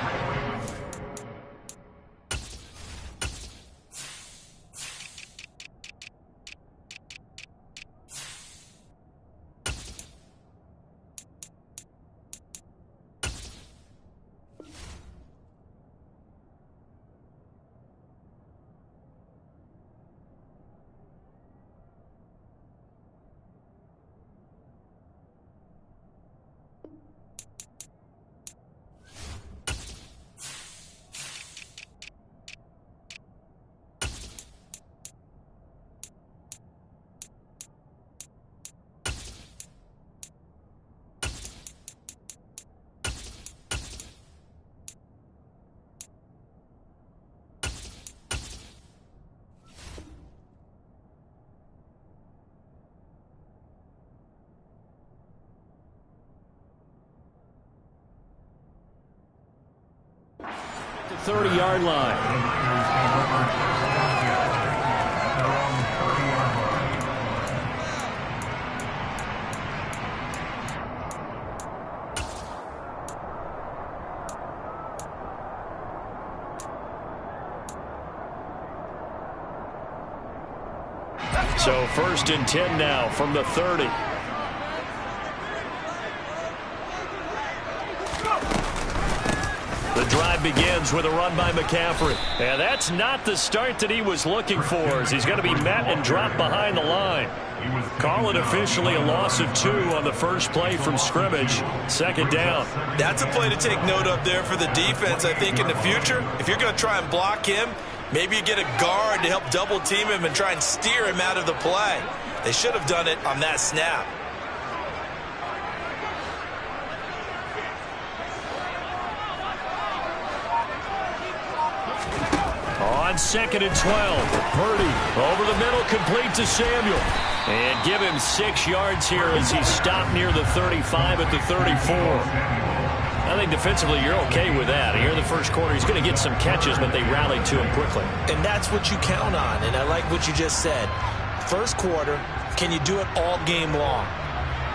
The 30-yard line. So 1st and 10 now from the 30. The drive begins with a run by McCaffrey. And that's not the start that he was looking for, as he's going to be met and dropped behind the line. Call it officially a loss of 2 on the first play from scrimmage. 2nd down. That's a play to take note of there for the defense, I think, in the future. If you're going to try and block him, maybe you get a guard to help double team him and try and steer him out of the play. They should have done it on that snap. On 2nd and 12, Purdy over the middle, complete to Samuel. And give him 6 yards here as he stopped near the 35 at the 34. I think defensively you're okay with that. Here in the first quarter, he's going to get some catches, but they rallied to him quickly. And that's what you count on, and I like what you just said. First quarter, can you do it all game long?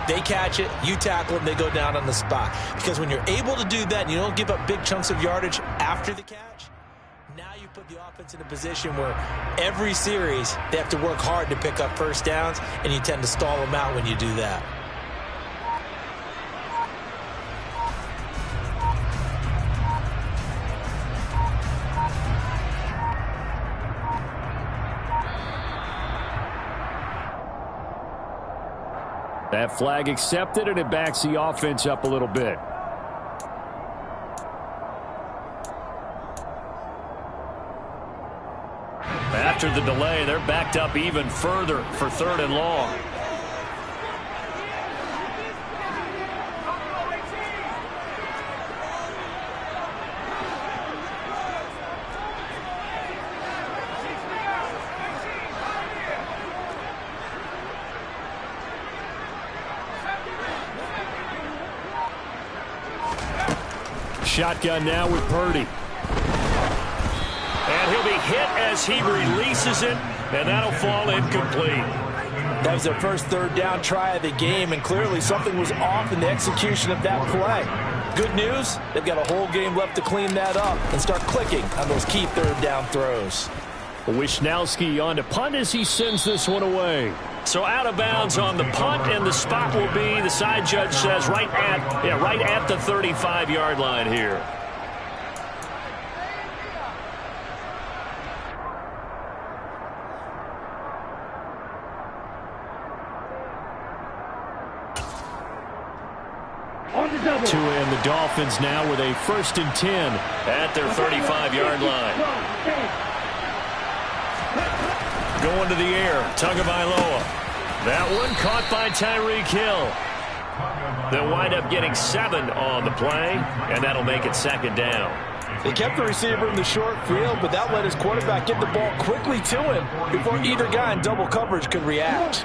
They catch it, you tackle them, they go down on the spot. Because when you're able to do that and you don't give up big chunks of yardage after the catch, Now you put the offense in a position where every series they have to work hard to pick up first downs, and you tend to stall them out when you do that. That flag accepted, and it backs the offense up a little bit. After the delay, they're backed up even further for 3rd and long. Shotgun now with Purdy. And he'll be hit as he releases it, and that'll fall incomplete. That was their first 3rd down try of the game, and clearly something was off in the execution of that play. Good news, they've got a whole game left to clean that up and start clicking on those key 3rd down throws. Wisnowski on to punt as he sends this one away. So out of bounds on the punt, and the spot will be, the side judge says, right at the 35-yard line here. Tua and the Dolphins now with a 1st and 10 at their 35-yard line. Going to the air, Tagovailoa. That one caught by Tyreek Hill. They'll wind up getting 7 on the play, and that'll make it 2nd down. They kept the receiver in the short field, but that let his quarterback get the ball quickly to him before either guy in double coverage could react.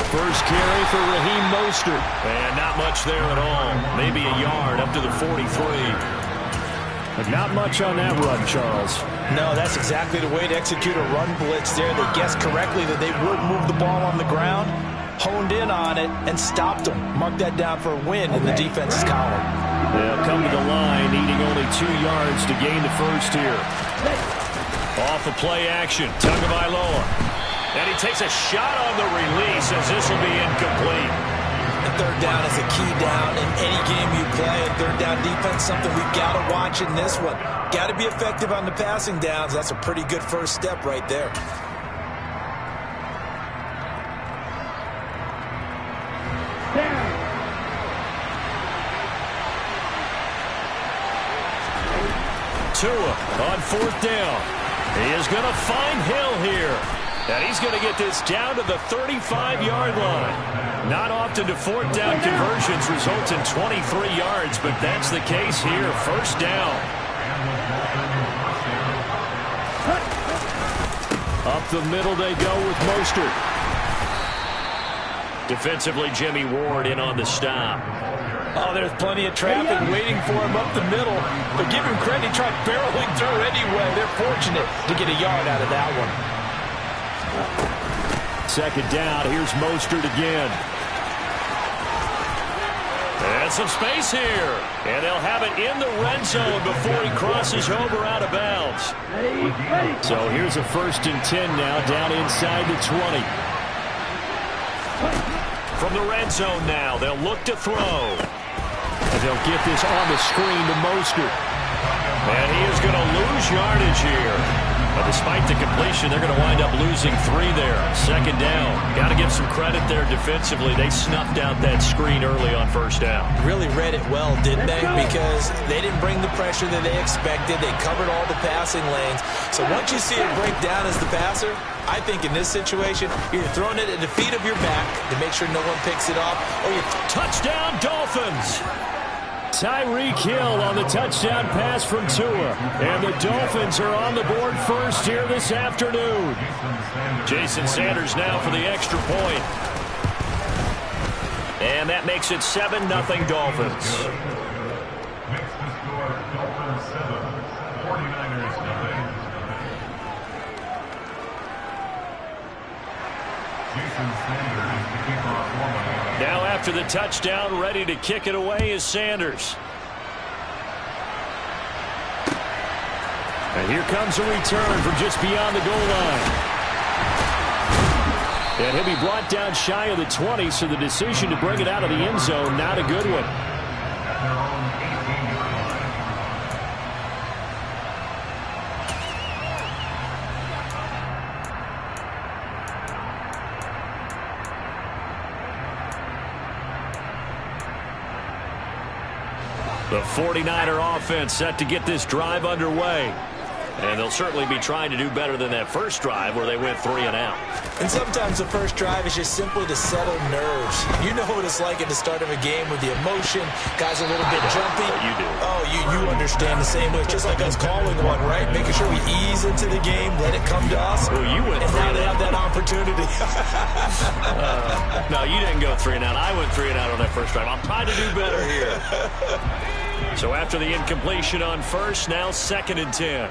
First carry for Raheem Mostert. And not much there at all. Maybe a yard up to the 43. But not much on that run, Charles. No, that's exactly the way to execute a run blitz there. They guessed correctly that they would move the ball on the ground, honed in on it, and stopped them. Mark that down for a win in the defense's column. They'll come to the line, needing only 2 yards to gain the first here. Off of play action, Tagovailoa. And he takes a shot on the release as this will be incomplete. And 3rd down is a key down in any game you play. And 3rd down defense, something we've got to watch in this one. Got to be effective on the passing downs. That's a pretty good first step right there. Tua on 4th down. He is going to find Hill here. And he's going to get this down to the 35-yard line. Not often do 4th down conversions result in 23 yards, but that's the case here. 1st down. Up the middle they go with Mostert. Defensively, Jimmy Ward in on the stop. Oh, there's plenty of traffic waiting for him up the middle. But give him credit, he tried barreling through anyway. They're fortunate to get a yard out of that one. 2nd down. Here's Mostert again. And some space here. And they'll have it in the red zone before he crosses over out of bounds. So here's a 1st and 10 now, down inside the 20. From the red zone now, they'll look to throw. And they'll get this on the screen to Mostert. And he is going to lose yardage here. But despite the completion, they're going to wind up losing 3 there. 2nd down. Got to give some credit there defensively. They snuffed out that screen early on 1st down. Really read it well, didn't they? Because they didn't bring the pressure that they expected. They covered all the passing lanes. So once you see it break down as the passer, I think in this situation, you're throwing it at the feet of your back to make sure no one picks it off. Or you touchdown, Dolphins! Tyreek Hill on the touchdown pass from Tua. And the Dolphins are on the board first here this afternoon. Jason Sanders now for the extra point. And that makes it 7-0 Dolphins. Makes the score Dolphins 7, 49ers 9. Jason Sanders, the kickoff woman. Now after the touchdown, ready to kick it away is Sanders. And here comes a return from just beyond the goal line. And he'll be brought down shy of the 20, so the decision to bring it out of the end zone, not a good one. The 49er offense set to get this drive underway. And they'll certainly be trying to do better than that first drive where they went 3 and out. And sometimes the first drive is just simply to settle nerves. You know what it's like at the start of a game with the emotion. Guys a little bit jumpy. You do. Oh, you understand the same way. Just like us calling one, right? Making sure we ease into the game, let it come to us. Well, you went and 3 now and they out. have that opportunity. No, you didn't go 3 and out. I went 3 and out on that first drive. I'm trying to do better here. So after the incompletion on first, now 2nd and 10.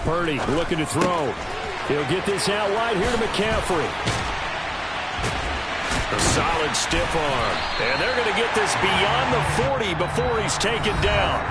Purdy looking to throw. He'll get this out wide here to McCaffrey. A solid stiff arm. And they're going to get this beyond the 40 before he's taken down.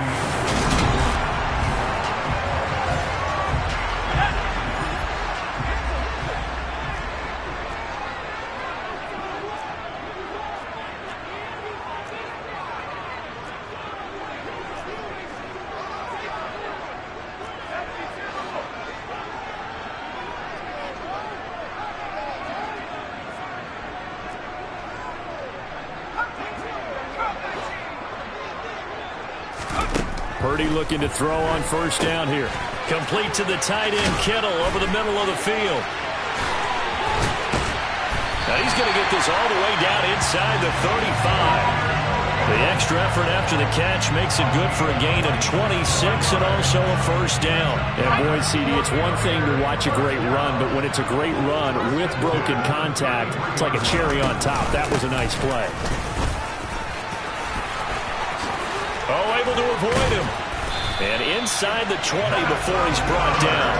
Purdy looking to throw on first down here. Complete to the tight end, Kittle, over the middle of the field. Now he's going to get this all the way down inside the 35. The extra effort after the catch makes it good for a gain of 26 and also a first down. And boy, CD, it's one thing to watch a great run, but when it's a great run with broken contact, it's like a cherry on top. That was a nice play. Oh, able to avoid him. And inside the 20 before he's brought down.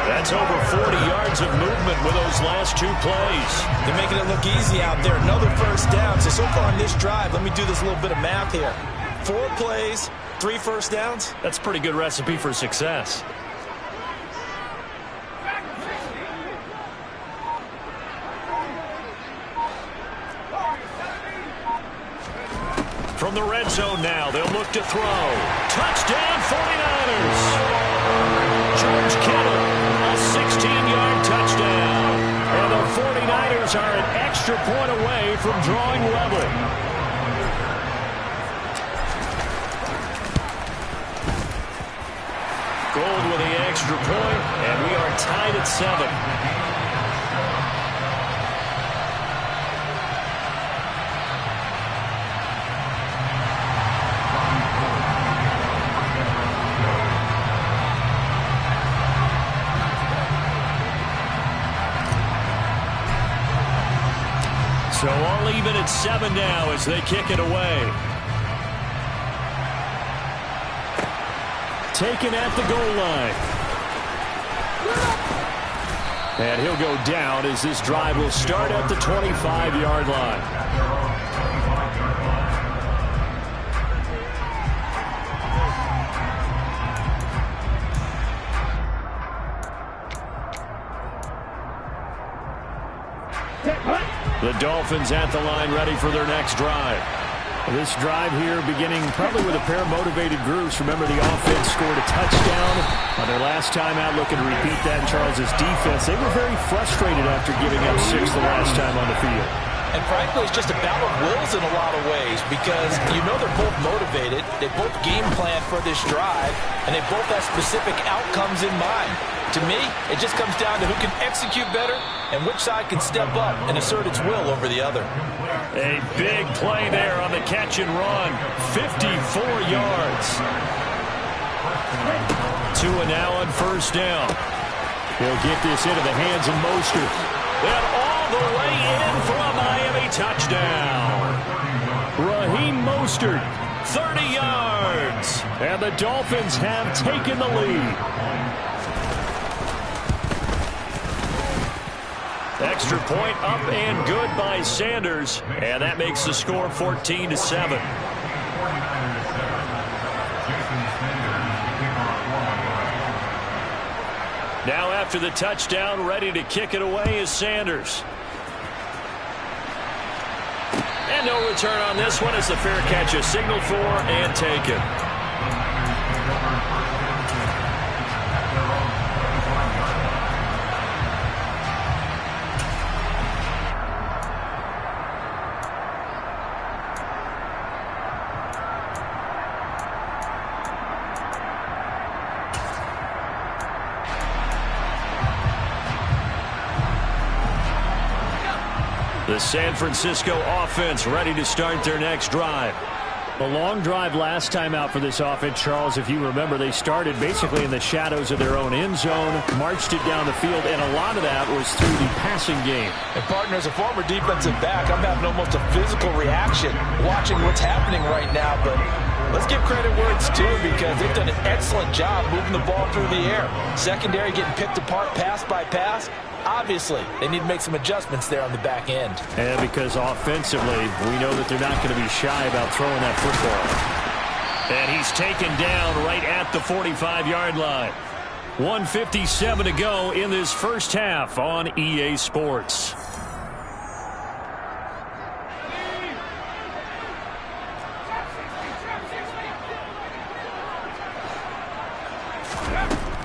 That's over 40 yards of movement with those last 2 plays. They're making it look easy out there. Another first down. So far on this drive, let me do this little bit of math here. 4 plays, 3 first downs. That's a pretty good recipe for success. From the red zone now, they'll look to throw. Touchdown, 49ers! George Kittle, a 16-yard touchdown. And the 49ers are an extra point away from drawing level. Gold with the extra point, and we are tied at 7. So all even at 7 now as they kick it away. Taken at the goal line. And he'll go down as this drive will start at the 25-yard line. The Dolphins at the line ready for their next drive. This drive here beginning probably with a pair of motivated groups. Remember, the offense scored a touchdown on their last time out, looking to repeat that in Charles's defense. They were very frustrated after giving up 6 the last time on the field. And frankly, it's just a battle of wills in a lot of ways because you know they're both motivated. They both game plan for this drive, and they both have specific outcomes in mind. To me, it just comes down to who can execute better and which side can step up and assert its will over the other. A big play there on the catch and run. 54 yards. Tua now on first down. He'll get this into the hands of Mostert. And all the way in for a Miami touchdown. Raheem Mostert, 30 yards. And the Dolphins have taken the lead. Extra point up and good by Sanders. And that makes the score 14-7. Now after the touchdown, ready to kick it away is Sanders. And no return on this one as the fair catch is signaled for and taken. The San Francisco offense ready to start their next drive. A long drive last time out for this offense, Charles. If you remember, they started basically in the shadows of their own end zone, marched it down the field, and a lot of that was through the passing game. And, partner, as a former defensive back, I'm having almost a physical reaction watching what's happening right now. But let's give credit where it's due because they've done an excellent job moving the ball through the air. Secondary getting picked apart pass by pass. Obviously, they need to make some adjustments there on the back end. And because offensively, we know that they're not going to be shy about throwing that football. And he's taken down right at the 45-yard line. 1:57 to go in this first half on EA Sports.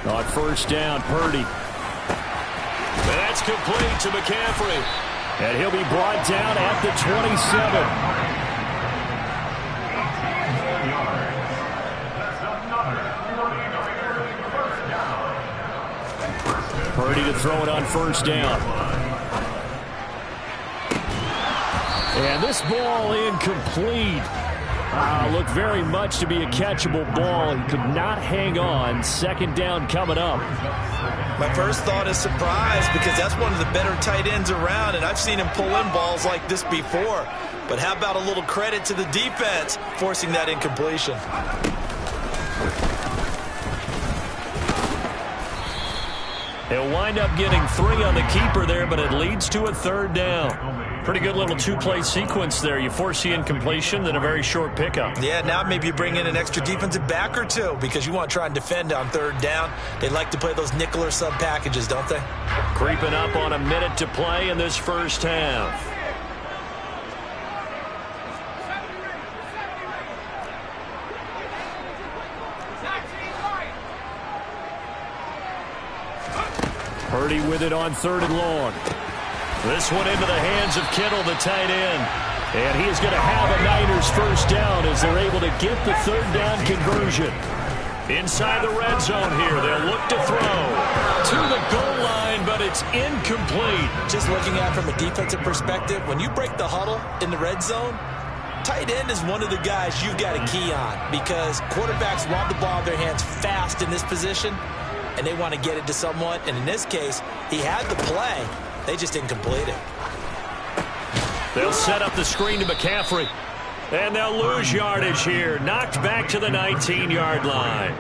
On first down, Purdy. And that's complete to McCaffrey. And he'll be brought down at the 27. Purdy to throw it on first down. And this ball incomplete. Looked very much to be a catchable ball. He could not hang on. Second down coming up. My first thought is surprise because that's one of the better tight ends around, and I've seen him pull in balls like this before. But how about a little credit to the defense forcing that incompletion? He'll wind up getting 3 on the keeper there, but it leads to a third down. Pretty good little two-play sequence there. You force the incompletion, then a very short pickup. Yeah, now maybe you bring in an extra defensive back or two because you want to try and defend on third down. They like to play those nickel or sub packages, don't they? Creeping up on a minute to play in this first half. Purdy with it on third and long. This one into the hands of Kittle, the tight end. And he is going to have a Niners first down as they're able to get the third down conversion. Inside the red zone here, they'll look to throw to the goal line, but it's incomplete. Just looking at it from a defensive perspective, when you break the huddle in the red zone, tight end is one of the guys you've got a key on because quarterbacks want the ball in their hands fast in this position, and they want to get it to someone. And in this case, he had the play. They just didn't complete it. They'll set up the screen to McCaffrey. And they'll lose yardage here. Knocked back to the 19-yard line.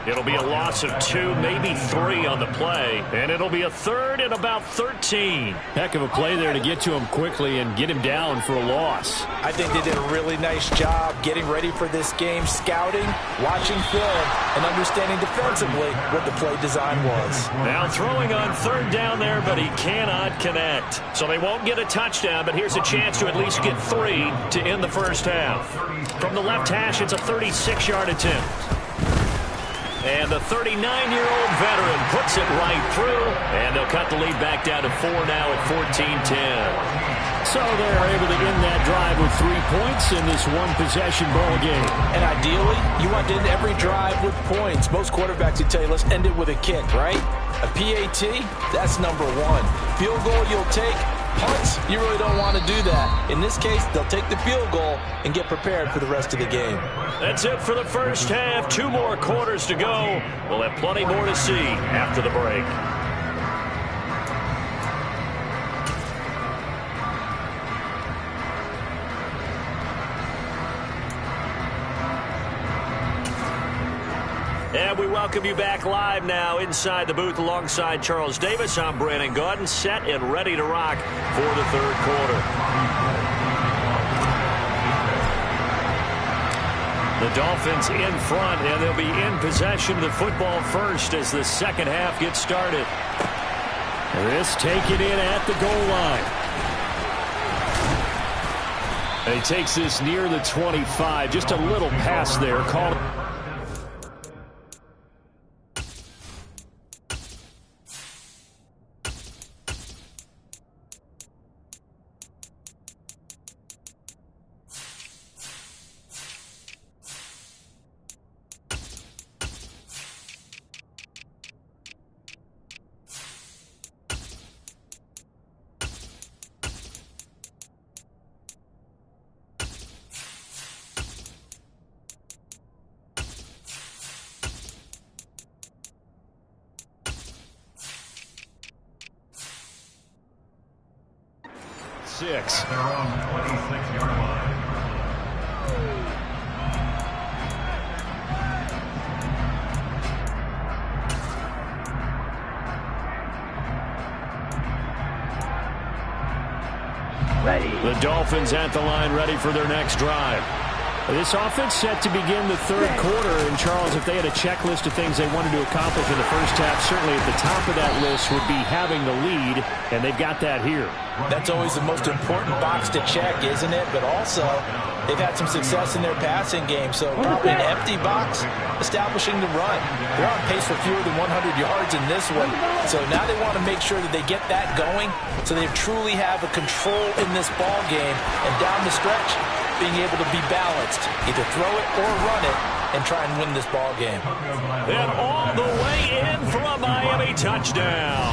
It'll be a loss of 2, maybe 3 on the play. And it'll be a third and about 13. Heck of a play there to get to him quickly and get him down for a loss. I think they did a really nice job getting ready for this game, scouting, watching film, and understanding defensively what the play design was. Now throwing on third down there, but he cannot connect. So they won't get a touchdown, but here's a chance to at least get 3 to end the first half. From the left hash, it's a 36-yard attempt. And the 39-year-old veteran puts it right through. And they'll cut the lead back down to 4 now at 14-10. So they're able to end that drive with 3 points in this one-possession ball game. And ideally, you want to end every drive with points. Most quarterbacks would tell you, let's end it with a kick, right? A PAT, that's number 1. Field goal you'll take. Punts, you really don't want to do that. In this case, they'll take the field goal and get prepared for the rest of the game. That's it for the first half. 2 more quarters to go. We'll have plenty more to see after the break. And we welcome you back live now inside the booth alongside Charles Davis. I'm Brandon Gaudin, set and ready to rock for the third quarter. The Dolphins in front, and they'll be in possession of the football first as the second half gets started. This taken in at the goal line. And he takes this near the 25. Just a little pass there. Called. Six. Their own 26-yard line. Ready. The Dolphins at the line, ready for their next drive. This offense set to begin the third quarter, and Charles, if they had a checklist of things they wanted to accomplish in the first half, certainly at the top of that list would be having the lead, and they've got that here. That's always the most important box to check, isn't it? But also, they've had some success in their passing game, so probably an empty box, establishing the run. They're on pace for fewer than 100 yards in this one, so now they want to make sure that they get that going so they truly have a control in this ball game, and down the stretch, being able to be balanced, either throw it or run it, and try and win this ball game. And all the way in for a Miami touchdown.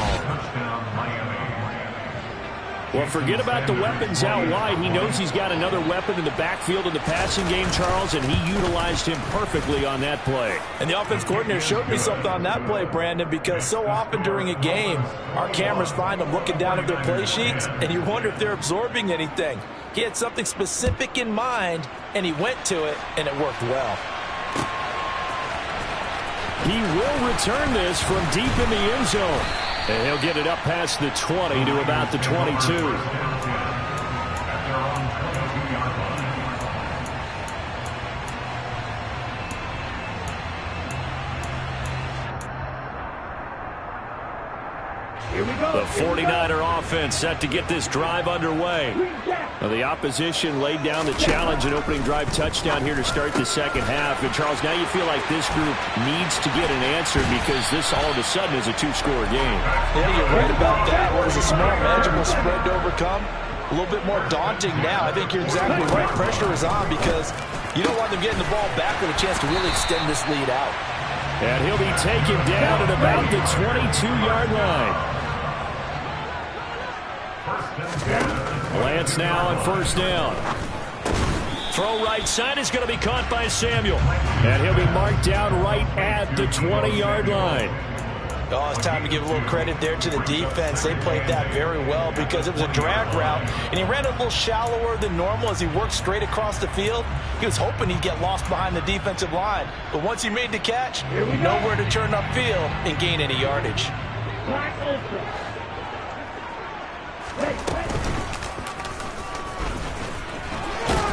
Well, forget about the weapons out wide. He knows he's got another weapon in the backfield in the passing game, Charles, and he utilized him perfectly on that play. And the offense coordinator showed me something on that play, Brandon, because so often during a game, our cameras find them looking down at their play sheets, and you wonder if they're absorbing anything. He had something specific in mind, and he went to it, and it worked well. He will return this from deep in the end zone. And he'll get it up past the 20 to about the 22. The 49er offense set to get this drive underway. Now the opposition laid down the challenge and opening drive touchdown here to start the second half. And Charles, now you feel like this group needs to get an answer because this all of a sudden is a two-score game. Yeah, you're right about that. What is a small, manageable spread to overcome? A little bit more daunting now. I think you're exactly right. Pressure is on because you don't want them getting the ball back with a chance to really extend this lead out. And he'll be taken down at about the 22-yard line. Lance now on first down. Throw right side is going to be caught by Samuel. And he'll be marked down right at the 20-yard line. Oh, it's time to give a little credit there to the defense. They played that very well because it was a drag route, and he ran a little shallower than normal as he worked straight across the field. He was hoping he'd get lost behind the defensive line, but once he made the catch, nowhere to turn upfield and gain any yardage.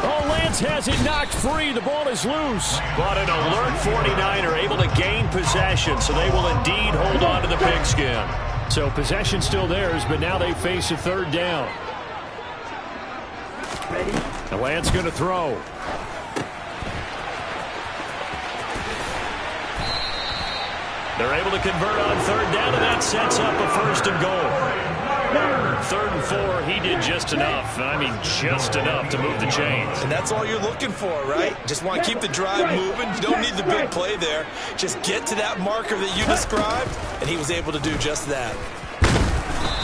Oh, Lance has it knocked free. The ball is loose. But an alert 49er able to gain possession, so they will indeed hold on to the pigskin. So possession still theirs, but now they face a third down. And Lance going to throw. They're able to convert on third down, and that sets up a first and goal. 3rd and 4, he did just enough. I mean, just enough to move the chains. And that's all you're looking for, right? Just want to keep the drive moving. You don't need the big play there. Just get to that marker that you described, and he was able to do just that.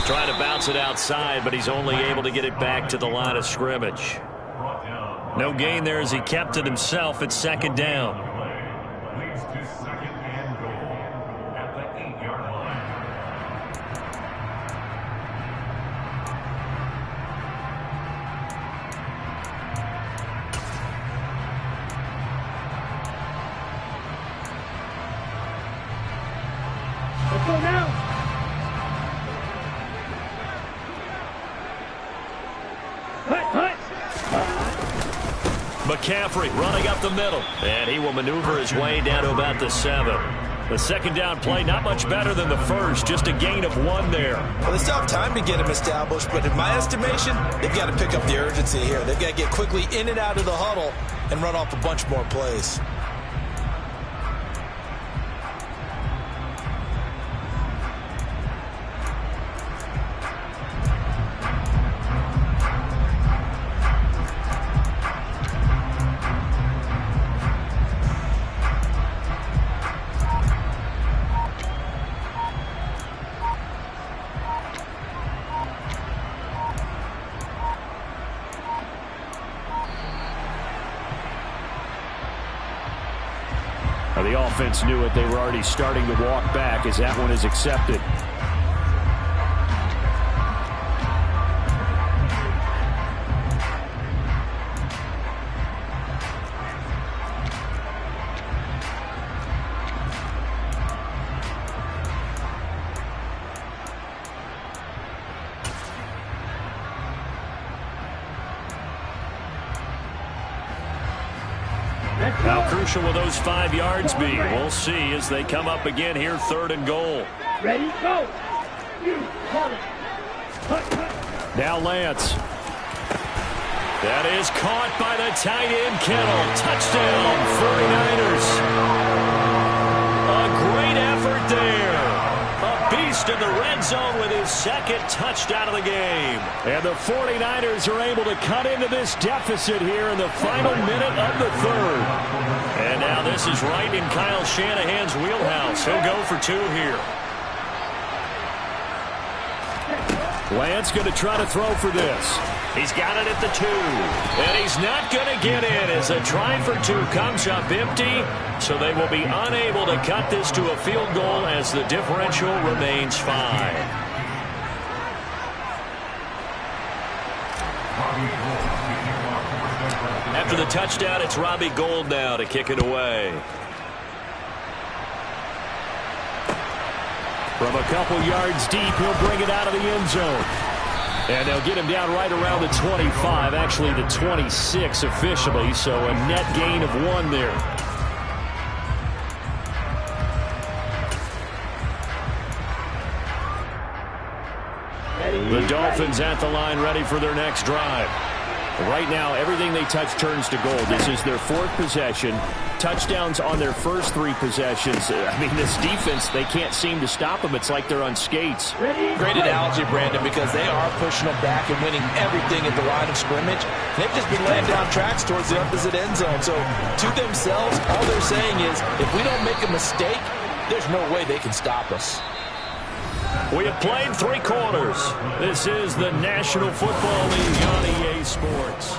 Trying to bounce it outside, but he's only able to get it back to the line of scrimmage. No gain there as he kept it himself at second down. McCaffrey running up the middle, and he will maneuver his way down to about the 7. The second down play, not much better than the first, just a gain of 1 there. Well, they still have time to get him established, but in my estimation, they've got to pick up the urgency here. They've got to get quickly in and out of the huddle and run off a bunch more plays. The offense knew it. They were already starting to walk back as that one is accepted. How crucial will those 5 yards be? We'll see as they come up again here, 3rd and goal. Ready, go. Now Lance. That is caught by the tight end, Kittle. Touchdown, 49ers. A great effort there. A beast in the red zone with his 2nd touchdown of the game. And the 49ers are able to cut into this deficit here in the final minute of the 3rd. And now this is right in Kyle Shanahan's wheelhouse. He'll go for 2 here. Lance going to try to throw for this. He's got it at the 2. And he's not going to get in as a try for 2 comes up empty. So they will be unable to cut this to a field goal as the differential remains 5. After the touchdown, it's Robbie Gould now to kick it away. From a couple yards deep, he'll bring it out of the end zone. And they'll get him down right around the 25, actually the 26 officially, so a net gain of 1 there. The Dolphins at the line ready for their next drive. Right now, everything they touch turns to gold. This is their 4th possession. Touchdowns on their first 3 possessions. I mean, this defense, they can't seem to stop them. It's like they're on skates. Great analogy, Brandon, because they are pushing them back and winning everything at the line of scrimmage. They've just been laying down tracks towards the opposite end zone. So, to themselves, all they're saying is, if we don't make a mistake, there's no way they can stop us. We have played 3 quarters. This is the National Football League on EA Sports.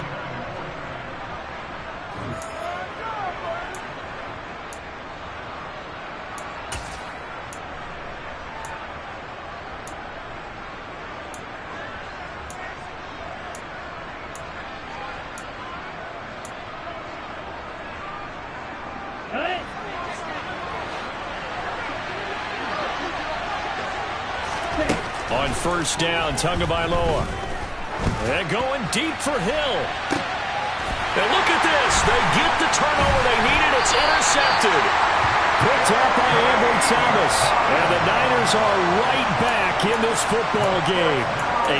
On first down, Tagovailoa. And going deep for Hill. And look at this. They get the turnover they needed. It's intercepted. Picked up by Ambry Thomas. And the Niners are right back in this football game.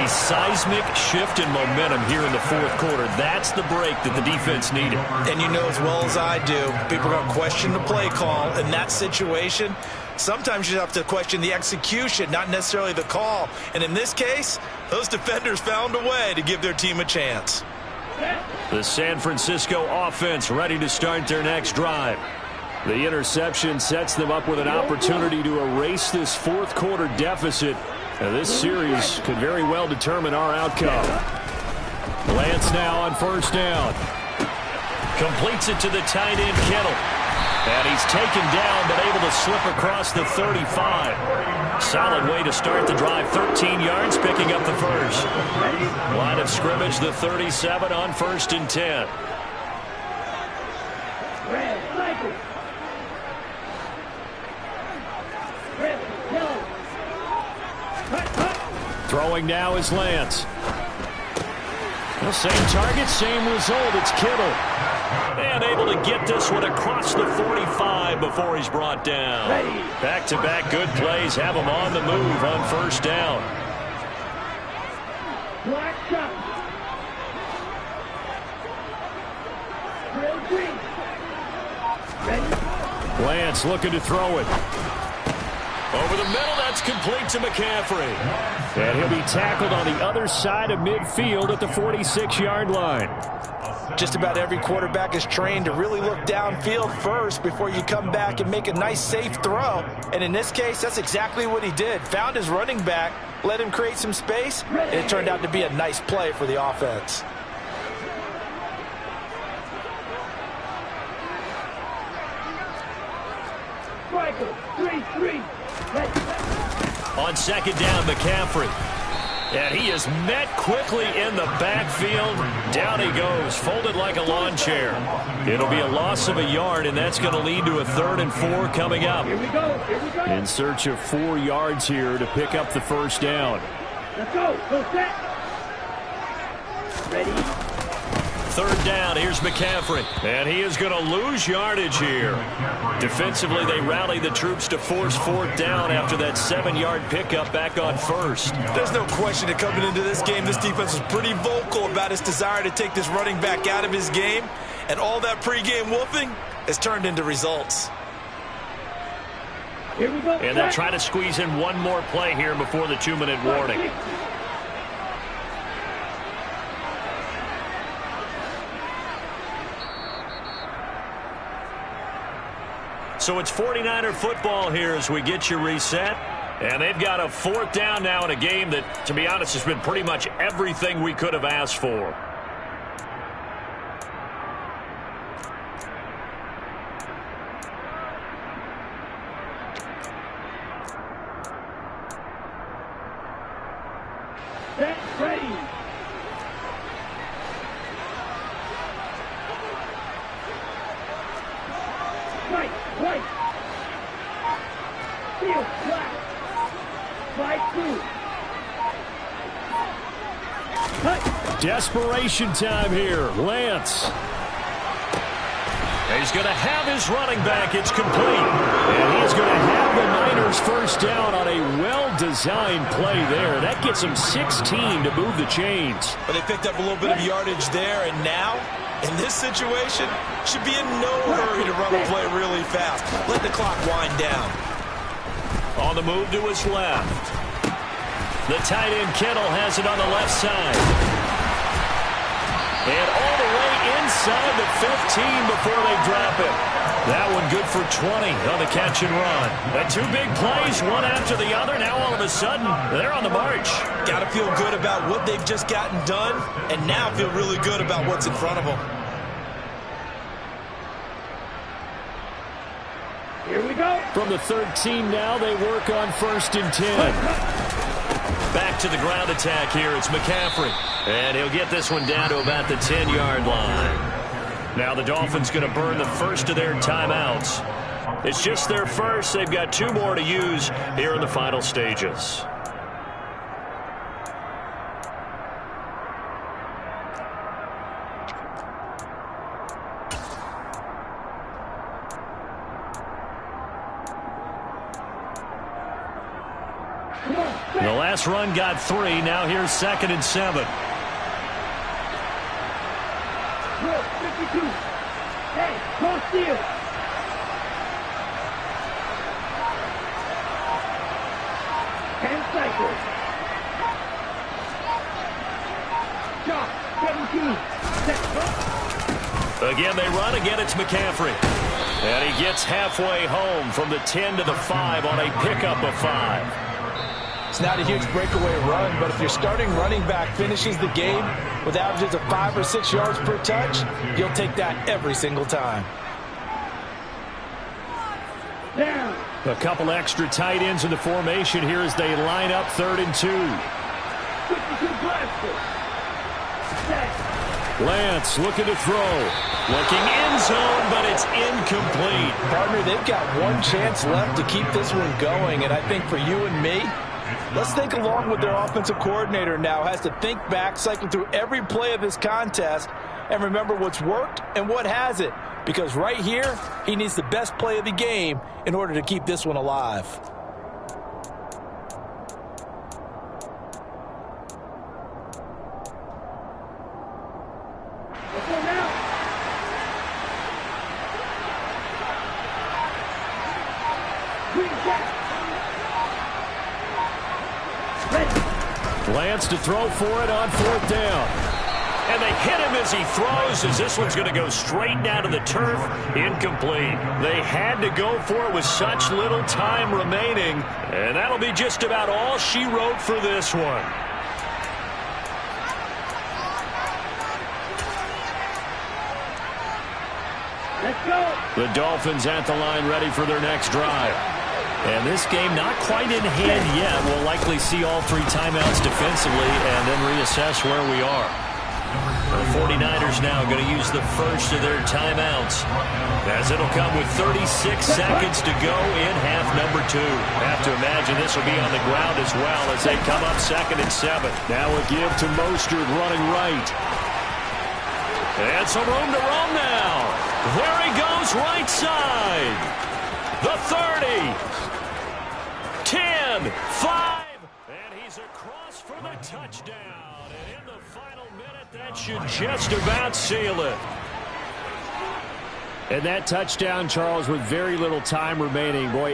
A seismic shift in momentum here in the 4th quarter. That's the break that the defense needed. And you know as well as I do, people are going to question the play call in that situation. Sometimes you have to question the execution, not necessarily the call. And in this case, those defenders found a way to give their team a chance. The San Francisco offense ready to start their next drive. The interception sets them up with an opportunity to erase this 4th quarter deficit. Now, this series could very well determine our outcome. Lance now on first down. Completes it to the tight end, Kittle. And he's taken down, but able to slip across the 35. Solid way to start the drive. 13 yards, picking up the first. Line of scrimmage, the 37 on 1st and 10. Throwing now is Lance. The same target, same result. It's Kittle. And able to get this one across the 45 before he's brought down. Back-to-back good plays have him on the move on first down. Lance looking to throw it. Over the middle, that's complete to McCaffrey. And he'll be tackled on the other side of midfield at the 46-yard line. Just about every quarterback is trained to really look downfield first before you come back and make a nice, safe throw. And in this case, that's exactly what he did. Found his running back, let him create some space, and it turned out to be a nice play for the offense. On second down, McCaffrey. And he is met quickly in the backfield. Down he goes, folded like a lawn chair. It'll be a loss of a yard, and that's going to lead to a 3rd and 4 coming up. Here we go. In search of 4 yards here to pick up the first down. Let's go. Go set. Ready. 3rd down, here's McCaffrey. And he is going to lose yardage here. Defensively, they rally the troops to force 4th down after that 7-yard pickup back on first. There's no question that coming into this game, this defense was pretty vocal about its desire to take this running back out of his game. And all that pregame wolfing has turned into results. Here we go. And they'll try to squeeze in one more play here before the 2-minute warning. So it's 49er football here as we get you reset. And they've got a 4th down now in a game that, to be honest, has been pretty much everything we could have asked for. Set, ready. Right. Field flat. Slide through. Desperation time here. Lance. He's going to have his running back. It's complete. And he's going to have the Niners first down on a well-designed play there. That gets him 16 to move the chains. But they picked up a little bit of yardage there, and now, in this situation, should be in no hurry to run a play really fast. Let the clock wind down. On the move to his left. The tight end Kittle has it on the left side. And all the way inside the 15 before they drop it. That one good for 20 on the catch and run. And 2 big plays, one after the other. Now all of a sudden, they're on the march. Got to feel good about what they've just gotten done, and now feel really good about what's in front of them. Here we go. From the 13 now, they work on 1st and 10. Back to the ground attack here. It's McCaffrey. And he'll get this one down to about the 10-yard line. Now the Dolphins going to burn the first of their timeouts. It's just their first. They've got 2 more to use here in the final stages. The last run got 3. Now here's 2nd and 7. 52. Hey, go steal. And cycle. Shot, 17. Again, they run. Again, it's McCaffrey. And he gets halfway home from the 10 to the 5 on a pickup of 5. It's not a huge breakaway run, but if your starting running back finishes the game with averages of 5 or 6 yards per touch, you'll take that every single time. Down. A couple extra tight ends in the formation here as they line up 3rd and 2. 52 blaster. Lance looking to throw. Looking end zone, but it's incomplete. Partner, they've got one chance left to keep this one going, and I think for you and me, Let's think along with their offensive coordinator now. Has to think back, cycle through every play of this contest, and remember what's worked and what hasn't. Because right here, he needs the best play of the game in order to keep this one alive. Lance to throw for it on 4th down. And they hit him as he throws, as this one's going to go straight down to the turf. Incomplete. They had to go for it with such little time remaining. And that'll be just about all she wrote for this one. Let's go. The Dolphins at the line, ready for their next drive. And this game not quite in hand yet. We'll likely see all 3 timeouts defensively and then reassess where we are. The 49ers now going to use the first of their timeouts, as it'll come with 36 seconds to go in half number 2. Have to imagine this will be on the ground as well as they come up 2nd and 7. Now a give to Mostert running right. And some room to roam now. There he goes right side. The 30. 10, 5, and he's across for the touchdown. And in the final minute, that should just about seal it. And that touchdown, Charles, with very little time remaining. Boy,